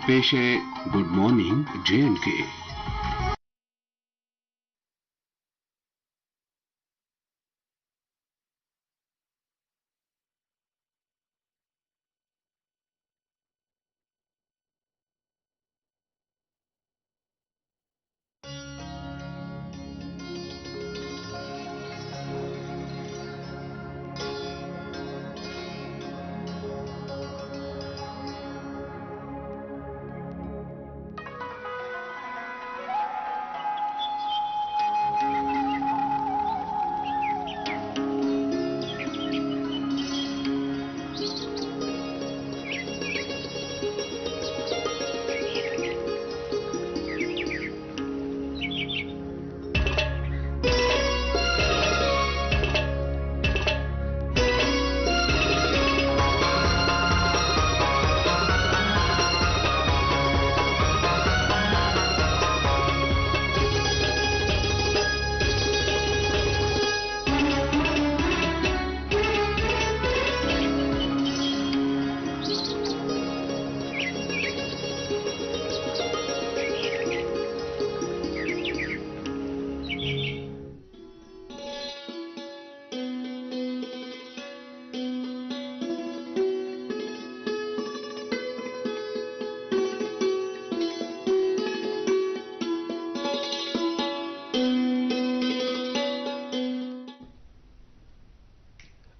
पेश है good morning J&K।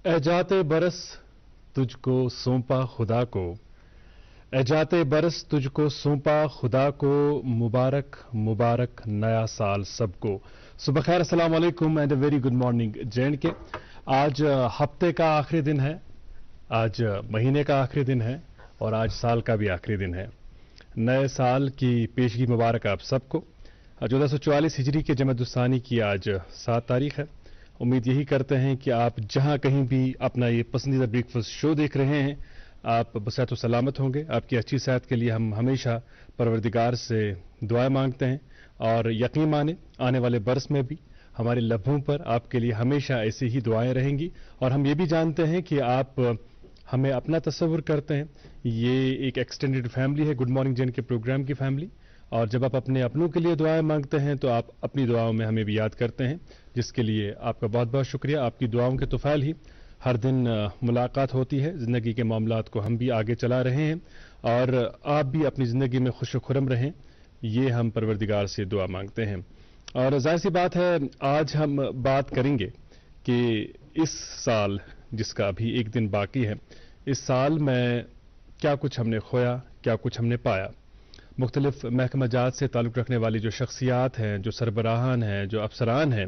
ए जाते बरस तुझको सौंपा खुदा को, ए जाते बरस तुझको सौंपा खुदा को, मुबारक मुबारक नया साल सबको। सुबह खैर, अस्सलाम वालेकुम and a very good morning J&K। आज हफ्ते का आखिरी दिन है, आज महीने का आखिरी दिन है और आज साल का भी आखिरी दिन है। नए साल की पेशगी मुबारक आप सबको। 1444 हिजरी के जमदुस्सानी की आज 7 तारीख है। उम्मीद यही करते हैं कि आप जहां कहीं भी अपना ये पसंदीदा ब्रेकफास्ट शो देख रहे हैं, आप बसेहत व सलामत होंगे। आपकी अच्छी सेहत के लिए हम हमेशा परवरदिगार से दुआएं मांगते हैं और यकीन माने आने वाले बरस में भी हमारे लब्बों पर आपके लिए हमेशा ऐसी ही दुआएं रहेंगी। और हम ये भी जानते हैं कि आप हमें अपना तस्वुर करते हैं। ये एक एक्सटेंडेड फैमिली है, गुड मॉर्निंग J&K प्रोग्राम की फैमिली। और जब आप अपने अपनों के लिए दुआएं मांगते हैं तो आप अपनी दुआओं में हमें भी याद करते हैं, जिसके लिए आपका बहुत बहुत शुक्रिया। आपकी दुआओं के तोफ़ैल ही हर दिन मुलाकात होती है। ज़िंदगी के मामलात को हम भी आगे चला रहे हैं और आप भी अपनी ज़िंदगी में खुश खुरम रहें, ये हम परवरदिगार से दुआ मांगते हैं। और ज़ाहिर सी बात है, आज हम बात करेंगे कि इस साल जिसका अभी एक दिन बाकी है, इस साल में क्या कुछ हमने खोया, क्या कुछ हमने पाया। मुख्तलिफ महकमा जात से ताल्लुक़ रखने वाली जो शख्सियात हैं, जो सरबराहान हैं, जो अफसरान हैं,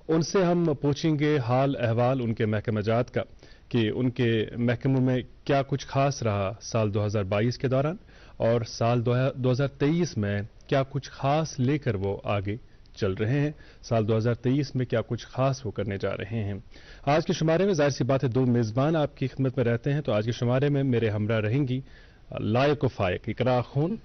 उनसे हम पूछेंगे हाल अहवाल उनके महकमा जात का कि उनके महकमों में क्या कुछ खास रहा साल 2022 के दौरान और साल 2023 में क्या कुछ खास लेकर वो आगे चल रहे हैं, साल 2023 में क्या कुछ खास वो करने जा रहे हैं। आज के शुमारे में ज़ाहिर सी बात है 2 मेज़बान आपकी खिदमत में रहते हैं। तो आज के शुमारे में मेरे हमरा रहेंगी लायक व फायक इकरा खून।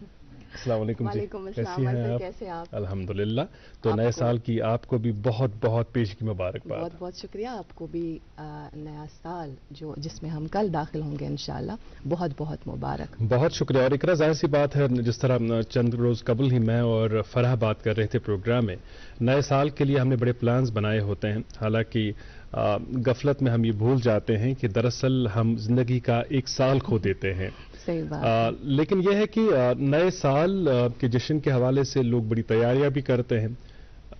अस्सलाम वालेकुम जी, कैसी हैं आप? कैसे आप? अल्हम्दुलिल्लाह। तो नए साल की आपको भी बहुत बहुत पेशगी मुबारकबाद। बहुत बहुत शुक्रिया। आपको भी नया साल जो जिसमें हम कल दाखिल होंगे इंशाल्लाह, बहुत बहुत मुबारक। बहुत शुक्रिया। और इकरा, जाहिर सी बात है, जिस तरह चंद रोज़ कबल ही मैं और फराह बात कर रहे थे प्रोग्राम में, नए साल के लिए हमने बड़े प्लान्स बनाए होते हैं। हालांकि गफलत में हम ये भूल जाते हैं कि दरअसल हम जिंदगी का एक साल खो देते हैं। सही बात। लेकिन यह है कि नए साल के जश्न के हवाले से लोग बड़ी तैयारियां भी करते हैं।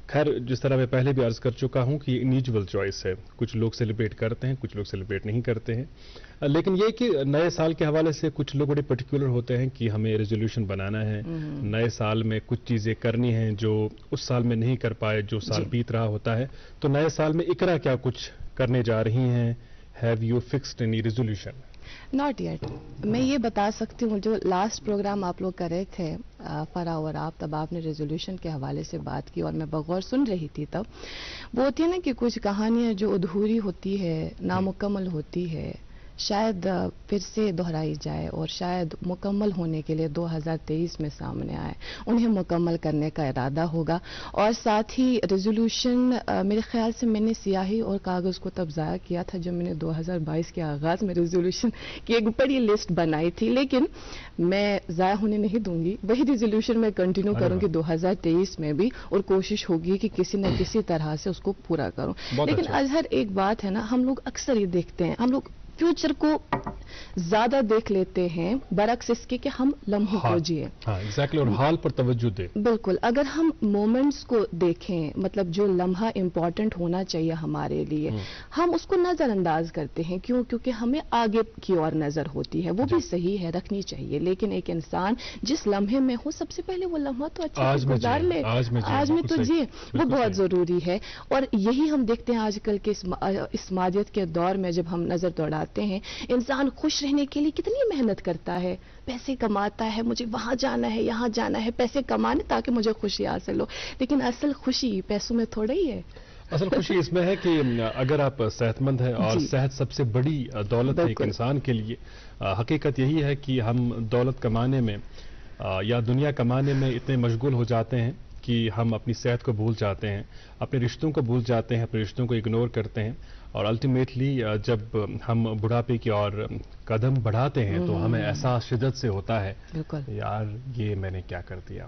खैर, जिस तरह मैं पहले भी अर्ज कर चुका हूं कि इंडिविजुअल चॉइस है, कुछ लोग सेलिब्रेट करते हैं, कुछ लोग सेलिब्रेट नहीं करते हैं। लेकिन यह कि नए साल के हवाले से कुछ लोग बड़े पर्टिकुलर होते हैं कि हमें रेजोल्यूशन बनाना है, नए साल में कुछ चीजें करनी हैं जो उस साल में नहीं कर पाए, जो साल बीत रहा होता है। तो नए साल में इकरा क्या कुछ करने जा रही हैं? Have you fixed any resolution? Not yet. मैं ये बता सकती हूँ, जो लास्ट प्रोग्राम आप लोग कर रहे थे फराह और आप, तब आपने रेजोल्यूशन के हवाले से बात की और मैं बगौर सुन रही थी। तब वो होती है ना कि कुछ कहानियां जो अधूरी होती है, नामुकम्मल होती है, شاید پھر سے دہرائی جائے اور شاید مکمل ہونے کے لیے 2023 میں سامنے آئے. انہیں مکمل کرنے کا ارادہ ہوگا. اور ساتھ ہی ریزولوشن میرے خیال سے میں نے سیاہی اور کاغذ کو تب ضائع کیا تھا جب میں نے 2022 کے آغاز میں ریزولوشن کی ایک بڑی لسٹ بنائی تھی, لیکن میں ضائع ہونے نہیں دوں گی. وہی ریزولوشن میں کنٹینیو کروں گی 2023 میں بھی, اور کوشش ہوگی کہ کسی نہ کسی طرح سے اس کو پورا کروں. لیکن اظہر ایک بات ہے نا, ہم لوگ اکثر یہ دیکھتے ہیں, ہم لوگ فیوچر کو زیادہ دیکھ لیتے ہیں برعکس اس کے کہ ہم لمحوں کو جیے. ایگزیکٹلی, اور حال پر توجہ دیں. بالکل, اگر ہم مومنٹس کو دیکھیں, مطلب جو لمحہ امپورٹنٹ ہونا چاہیے ہمارے لیے, ہم اس کو نظر انداز کرتے ہیں. کیوں؟ کیونکہ ہمیں آگے کی اور نظر ہوتی ہے. وہ بھی صحیح ہے, رکھنی چاہیے, لیکن ایک انسان جس لمحے میں ہو سب سے پہلے وہ لمحہ تو اچھا سے گزار لے, آج میں تو جیے, وہ بہت ضروری ہے. اور یہی ہم دیکھتے ہیں آج کل کے اس مادیت کے دور میں, جب ہم نظر دوڑاتے ہیں, انسان خوش رہنے کے لیے کتنی محنت کرتا ہے, پیسے کماتا ہے, مجھے وہاں جانا ہے, یہاں جانا ہے, پیسے کمانے تاکہ مجھے خوشی حاصل ہو. لیکن اصل خوشی پیسوں میں تھوڑا ہی ہے. اصل خوشی اس میں ہے کہ اگر آپ صحت مند ہیں, اور صحت سب سے بڑی دولت ہے ایک انسان کے لیے. حقیقت یہی ہے کہ ہم دولت کمانے میں یا دنیا کمانے میں اتنے مشغول ہو جاتے ہیں کہ ہم اپنی صحت کو بھول جاتے ہیں, اپنے رشتوں کو بھول جاتے ہیں, اپنے رشتوں کو اگنور کرتے ہیں. اور الٹیمیٹلی جب ہم بڑھاپے کی اور قدم بڑھاتے ہیں تو ہمیں احساس شدت سے ہوتا ہے, یار یہ میں نے کیا کر دیا.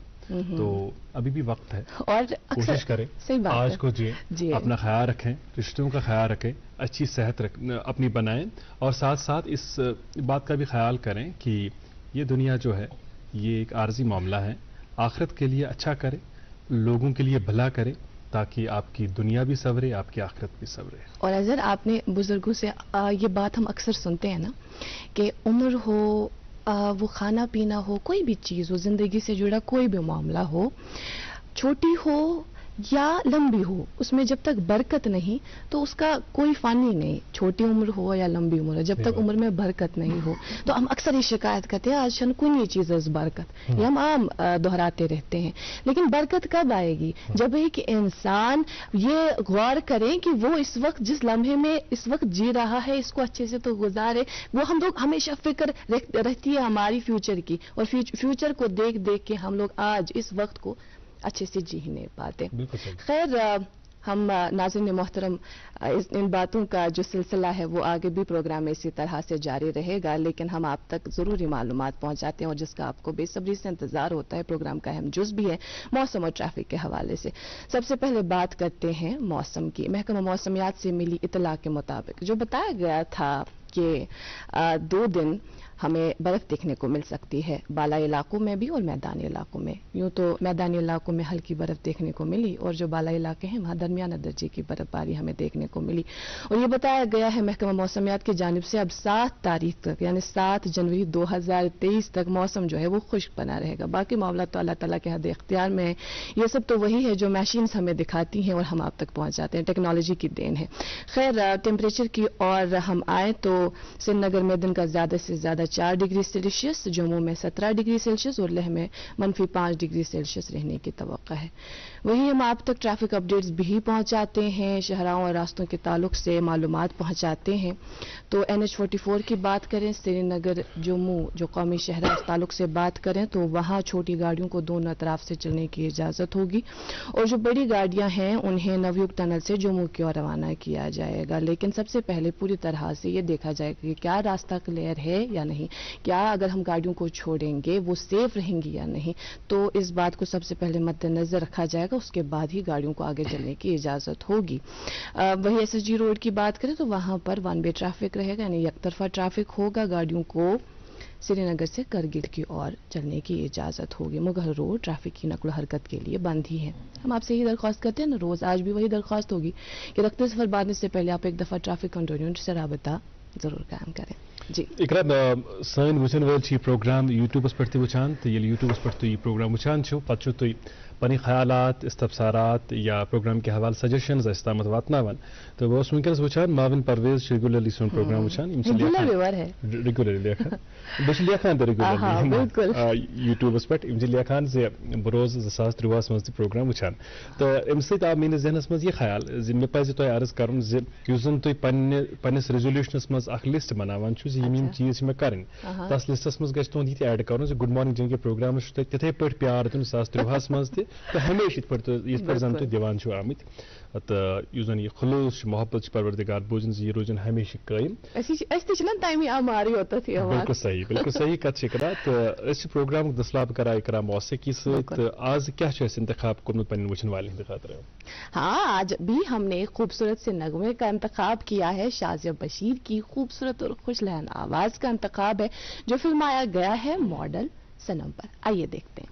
تو ابھی بھی وقت ہے, اور کوشش کریں آج کو جییں, اپنا خیال رکھیں, رشتوں کا خیال رکھیں, اچھی صحت اپنی بنائیں, اور ساتھ ساتھ اس بات کا بھی خیال کریں کہ یہ دنیا جو ہے یہ ایک عارضی معاملہ ہے. آخرت کے لیے اچھا کریں, لوگوں کے لیے بھلا کریں, تاکہ آپ کی دنیا بھی سنورے, آپ کی آخرت بھی سنورے. اور اظہر, آپ نے بزرگوں سے یہ بات ہم اکثر سنتے ہیں نا, کہ عمر ہو, وہ کھانا پینا ہو, کوئی بھی چیز ہو, زندگی سے جڑا کوئی بھی معاملہ ہو, چھوٹی ہو یا لمبی ہو, اس میں جب تک برکت نہیں تو اس کا کوئی فانی نہیں. چھوٹی عمر ہو یا لمبی عمر ہو, جب تک عمر میں برکت نہیں ہو, تو ہم اکثر یہ شکایت کرتے ہیں آج شن کون یہ چیز ہے برکت, یہ ہم عام دہراتے رہتے ہیں. لیکن برکت کب آئے گی؟ جب ایک انسان یہ غور کریں کہ وہ اس وقت جس لمحے میں اس وقت جی رہا ہے, اس کو اچھے سے تو گزارے. وہ ہم لوگ ہمیشہ فکر رہتی ہے ہماری فیوچر کی, اور فیوچر کو دیکھ دیکھ کے ہم لوگ آج اس وقت کو اچھے سے جی نہیں پاتے. خیر, ہم ناظرین محترم, ان باتوں کا جو سلسلہ ہے وہ آگے بھی پروگرام میں اسی طرح سے جاری رہے گا, لیکن ہم آپ تک ضروری معلومات پہنچاتے ہیں, اور جس کا آپ کو بے صبری سے انتظار ہوتا ہے. پروگرام کا اہم جز بھی ہے موسم اور ٹریفک کے حوالے سے. سب سے پہلے بات کرتے ہیں موسم کی. محکمہ موسمیات سے ملی اطلاع کے مطابق جو بتایا گیا تھا کہ 2 دن ہمیں برف دیکھنے کو مل سکتی ہے, بالائی علاقوں میں بھی اور میدانی علاقوں میں. یوں تو میدانی علاقوں میں ہلکی برف دیکھنے کو ملی, اور جو بالائی علاقے ہیں وہاں درمیانہ درجے کی برف باری ہمیں دیکھنے کو ملی. اور یہ بتایا گیا ہے محکمہ موسمیات کی جانب سے اب 7 تاریخ تک, یعنی 7 جنوری 2023 تک موسم جو ہے وہ خشک بنا رہے گا. باقی معاملات تو اللہ تعالیٰ کے حد اختیار میں ہے. یہ سب تو وہی ہے جو مشینز ہمیں دکھاتی ہیں اور ہم آپ تک پہنچاتے ہیں, ٹیکنالوجی کی دین ہے. خیر, ٹیمپریچر کی اور ہم آئیں تو سری نگر میں دن کا زیادہ سے زیادہ 4 ڈگری سیلسیس, جموں میں 17 ڈگری سیلسیس, اور لیہ میں -5 ڈگری سیلسیس رہنے کی توقع ہے. وہیں ہم آپ تک ٹریفک اپڈیٹس بھی پہنچاتے ہیں, شہراؤں اور راستوں کے تعلق سے معلومات پہنچاتے ہیں. تو NH44 کی بات کریں, سری نگر جموں جو قومی شہرہ اس تعلق سے بات کریں تو وہاں چھوٹی گاڑیوں کو دونوں اطراف سے چلنے کی اجازت ہوگی, اور جو بڑی گاڑیاں ہیں انہیں نویوگ ٹنل سے جموں کی اور روانہ کیا جائے گا. لیکن سب سے پہلے پوری طرح سے یہ دیکھا جائے گا کہ کیا راستہ کلیئر ہے یا نہیں, کیا اگر ہم گاڑیوں کو چھوڑیں گے وہ سیف رہیں گی یا نہیں. تو اس بات کو سب سے پہلے مد نظر رکھا جائے گا, اس کے بعد ہی گاڑیوں کو آگے چلنے کی اجازت ہوگی. وہی SSG روڈ کی بات کریں تو وہاں پر 1 وے ٹریفک رہے گا, یعنی یک طرفہ ٹریفک ہوگا. گاڑیوں کو سری نگر سے کرگل کی اور چلنے کی اجازت ہوگی. مغل روڈ ٹریفک کی نقل و حرکت کے لیے بند ہی ہے. ہم آپ سے یہ درخواست کرتے ہیں نا, روز آج بھی وہی درخواست ہوگی کہ رخت سفر باندھنے سے پہلے آپ ایک دفعہ ٹریفک کنٹرول یونٹ سے رابطہ ضرور قائم کریں. جی اقرا, سن وچن ول پروگرام یوٹیوبس پہ وچان, تو یہ یوٹیوبس پہ یہ پروگرام وچان پتہ تھی پنی خیالات, استفسارات یا پروگرام کے حوالے سجیشنز استامت واتناون. تو بہت ونکس وچان معاون پرویز ریگولرلی سون پروگرام وچان, ریگولرلی لیکھان تو ریگولرلی یوٹیوبس پہ لیکھان زِ بروز 2013 مز پروگرام وچان. تو امہ سۭتۍ آو میٲنِس ذہنس منٛز یہ خیال زِ مےٚ پزِ تۄہہِ عرض کرُن زِ یُس زن تُہۍ پننِس ریزولوشنس منٛز مز اخ لسٹ بناوان چھُ زِ یِم چیٖز چھِ مےٚ کَرٕنۍ تَس لِسٹَس منٛز گژھِ تُہُنٛد یہِ تہِ ایڈ کَرُن زِ گُڈ مارنِنٛگ جے اینڈ کے پروگرامَس چھُ تۄہہِ تِتھَے پٲٹھۍ پیار دیُن 2013 منٛز تہِ تہٕ ہمیشہِ یِتھ پٲٹھۍ زَن تُہۍ دِوان چھِو آمٕتۍ تہٕ یُس زَن یہِ خلوٗص چھُ محبت چھُ پروردگار بوٗزِن زِ یہِ روزِن ہمیشہِ قٲیِم. بالکل صحیح کَتھ چھِ کَران تہٕ أسۍ چھِ پروگرامُک دٔسلاب کَران اِقرا موسیقی سۭتۍ تہٕ آز کیٛاہ چھُ اَسہِ اِنتخاب کوٚرمُت پنٛنٮ۪ن وٕچھن والٮ۪ن ہِنٛدِ خٲطرٕ؟ ہاں آج بھی ہم نے ایک خوبصورت سے نغمے کا انتخاب کیا ہے. شازیہ بشیر کی خوبصورت اور خوش لہن آواز کا انتخاب ہے جو فلمایا گیا ہے ماڈل صنم پر. آئیے دیکھتے ہیں.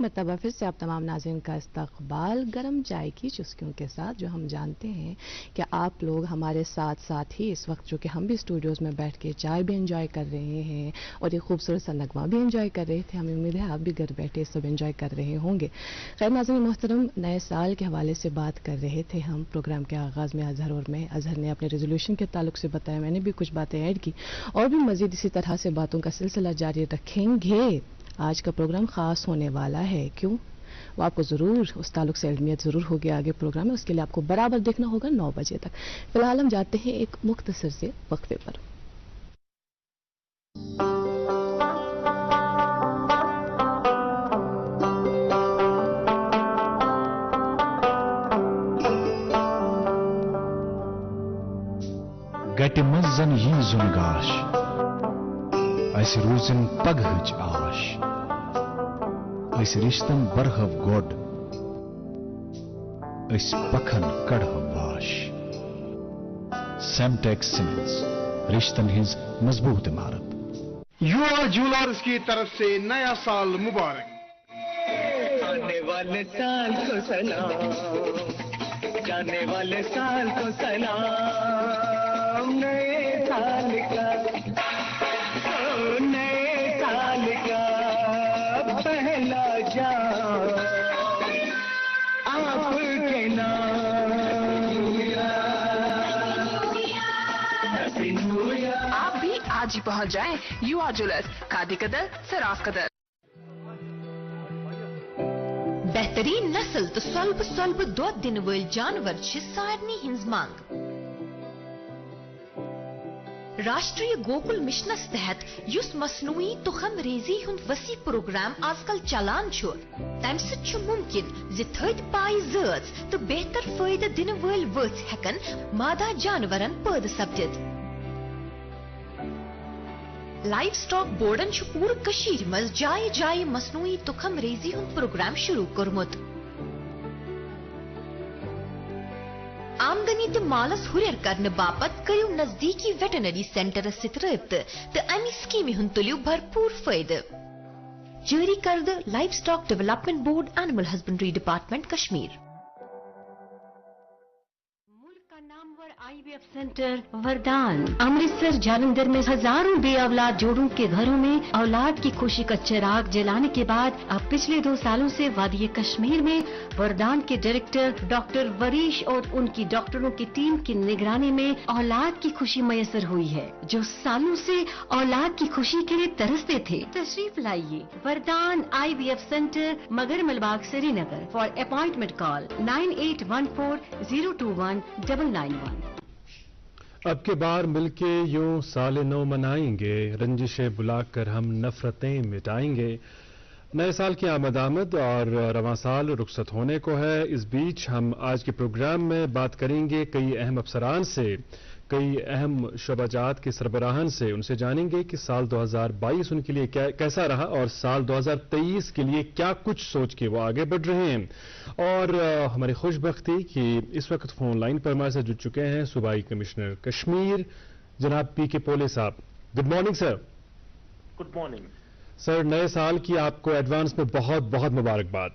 मरतबा फिर से आप तमाम नाज़रीन का इस्तकबाल गर्म चाय की चुस्कियों के साथ, जो हम जानते हैं कि आप लोग हमारे साथ साथ ही इस वक्त जो कि हम भी स्टूडियोज़ में बैठ के चाय भी इंजॉय कर रहे हैं और एक खूबसूरत सा नगमा भी इंजॉय कर रहे थे। हमें उम्मीद है आप भी घर बैठे सब इंजॉय कर रहे होंगे। खैर नाज़रीन मोहतरम, नए साल के हवाले से बात कर रहे थे हम प्रोग्राम के आगाज़ में अजहर ने अपने रेजोल्यूशन के ताल्लुक से बताया, मैंने भी कुछ बातें ऐड की और भी मज़ीद इसी तरह से बातों का सिलसिला जारी रखेंगे। आज का प्रोग्राम ख़ास होने वाला है, क्यों वो आपको ज़रूर उस ताल्लुक से इल्मियत ज़रूर होगी आगे प्रोग्राम में, उसके लिए आपको बराबर देखना होगा 9 बजे तक। फिलहाल हम जाते हैं एक मुख्तसर से वक्फे पर। गटि मंज जन यी जुनगाश अस रूजन पगहच आश अस रिश्तन बरहव गोड अस पखन कड़हव वाश। सेमटेक्स सीमेंट्स, रिश्तन हिंज मजबूत इमारत। युवा ज्वेलर्स की तरफ से नया साल मुबारक। आने वाले साल को सलाम, जाने वाले साल को सलाम, नए साल का, नए साल का पहला जाम आपके नाम। आप भी आज ही पहुंच जाएं युवा ज्वेलर्स, खादी कदर, सराफ कदर। बेहतरीन नस्ल तो स्वल्प स्वल्प दो दिन वल जानवर सारनी हिंज मांग। राष्ट्रीय गोकुल मिशन तहत युस मसनूई तुखम रेजी हुंद वसी प्रोग्राम आजकल चलान छो, तम सत मुमकिन जि थद पाई जज तो बेहतर फायदे दिन वल वथ हेकन मादा जानवरन पैद सपदित। लाइफ स्टॉक बोर्डन पूर कशीर मज जाय जाय मसनूई तुखम रेजी हुंद प्रोग्राम शुरू कर्मुत। आमदनी तो मालस हुरियर करने बापत करियो नजदीकी वेटनरी सेंटर सित रब्त तो अमी स्कीम हुंद तुलियो भरपूर फायदे। जारी करद life stock development board, animal husbandry department Kashmir. IVF centre वरदान अमृतसर जालंधर में हजारों बे औलाद जोड़ों के घरों में औलाद की खुशी का चिराग जलाने के बाद अब पिछले 2 सालों से वादी कश्मीर में वरदान के डायरेक्टर डॉक्टर वरीश और उनकी डॉक्टरों की टीम की निगरानी में औलाद की खुशी मयसर हुई है। जो सालों से औलाद की खुशी के लिए तरसते थे, तशरीफ लाइए वरदान IVF सेंटर, मगर Malbagh, Srinagar. For appointment call 9814021991। अब के बार मिलके यूं साल नौ मनाएंगे, रंजिशें बुलाकर हम नफरतें मिटाएंगे। नए साल की आमद और रवां साल रुखसत होने को है। इस बीच हम आज के प्रोग्राम में बात करेंगे कई अहम अफसरान से, कई अहम शोबाजात के सरबराहान से। उनसे जानेंगे कि साल 2022 उनके लिए कैसा रहा और साल 2023 के लिए क्या कुछ सोच के वो आगे बढ़ रहे हैं। और हमारी खुशबख्ती कि इस वक्त फोन लाइन पर हमारे साथ जुड़ चुके हैं सूबाई कमिश्नर कश्मीर जनाब PK पोले साहब। Good morning sir. Good morning sir, नए साल की आपको एडवांस में बहुत बहुत मुबारकबाद।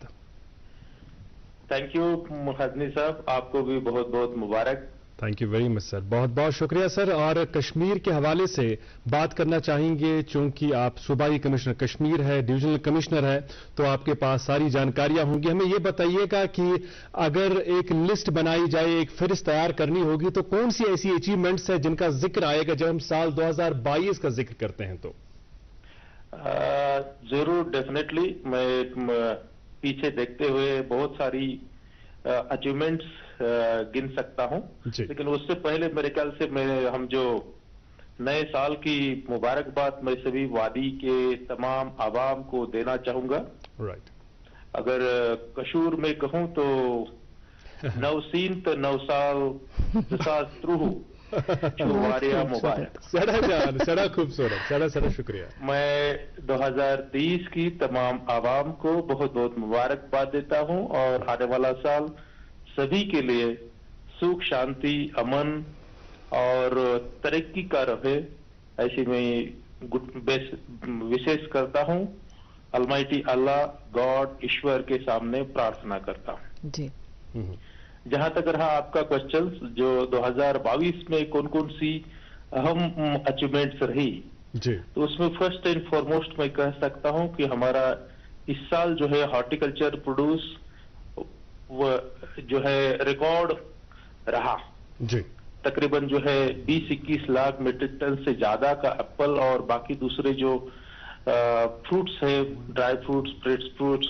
थैंक यू मुहद्दिस साहब, आपको भी बहुत बहुत मुबारक। Thank you very much sir, बहुत बहुत शुक्रिया सर। और कश्मीर के हवाले से बात करना चाहेंगे, चूंकि आप सूबाई कमिश्नर कश्मीर है, डिविजनल कमिश्नर है, तो आपके पास सारी जानकारियां होंगी। हमें ये बताइएगा कि अगर एक लिस्ट बनाई जाए, एक फहरिस्त तैयार करनी होगी, तो कौन सी ऐसी अचीवमेंट्स है जिनका जिक्र आएगा जब हम साल 2022 का जिक्र करते हैं? तो जरूर, डेफिनेटली। मैं पीछे देखते हुए बहुत सारी अचीवमेंट्स गिन सकता हूं, लेकिन उससे पहले मेरे ख्याल से हम जो नए साल की मुबारकबाद मैं सभी वादी के तमाम आवाम को देना चाहूंगा। राइट। अगर कशूर में कहूं तो नव सीन तो नव साल त्रुहु वारिया मुबारक। सड़ा खूबसूरत, सड़ा शुक्रिया। मैं 2023 की तमाम आवाम को बहुत बहुत मुबारकबाद देता हूं और आने वाला साल सभी के लिए सुख, शांति, अमन और तरक्की का रहे, ऐसी मैं विशेष करता हूं। अलमाइटी अल्लाह गॉड ईश्वर के सामने प्रार्थना करता हूँ। जी। जहां तक रहा आपका क्वेश्चन, जो 2022 में कौन कौन सी अहम अचीवमेंट्स रही जी, तो उसमें फर्स्ट एंड फॉरमोस्ट मैं कह सकता हूं कि हमारा इस साल जो है हॉर्टिकल्चर प्रोड्यूस वो जो है रिकॉर्ड रहा जी। तकरीबन जो है 20-21 लाख मीट्रिक टन से ज्यादा का एप्पल और बाकी दूसरे जो फ्रूट्स है, ड्राई फ्रूट्स, फ्रेश फ्रूट्स,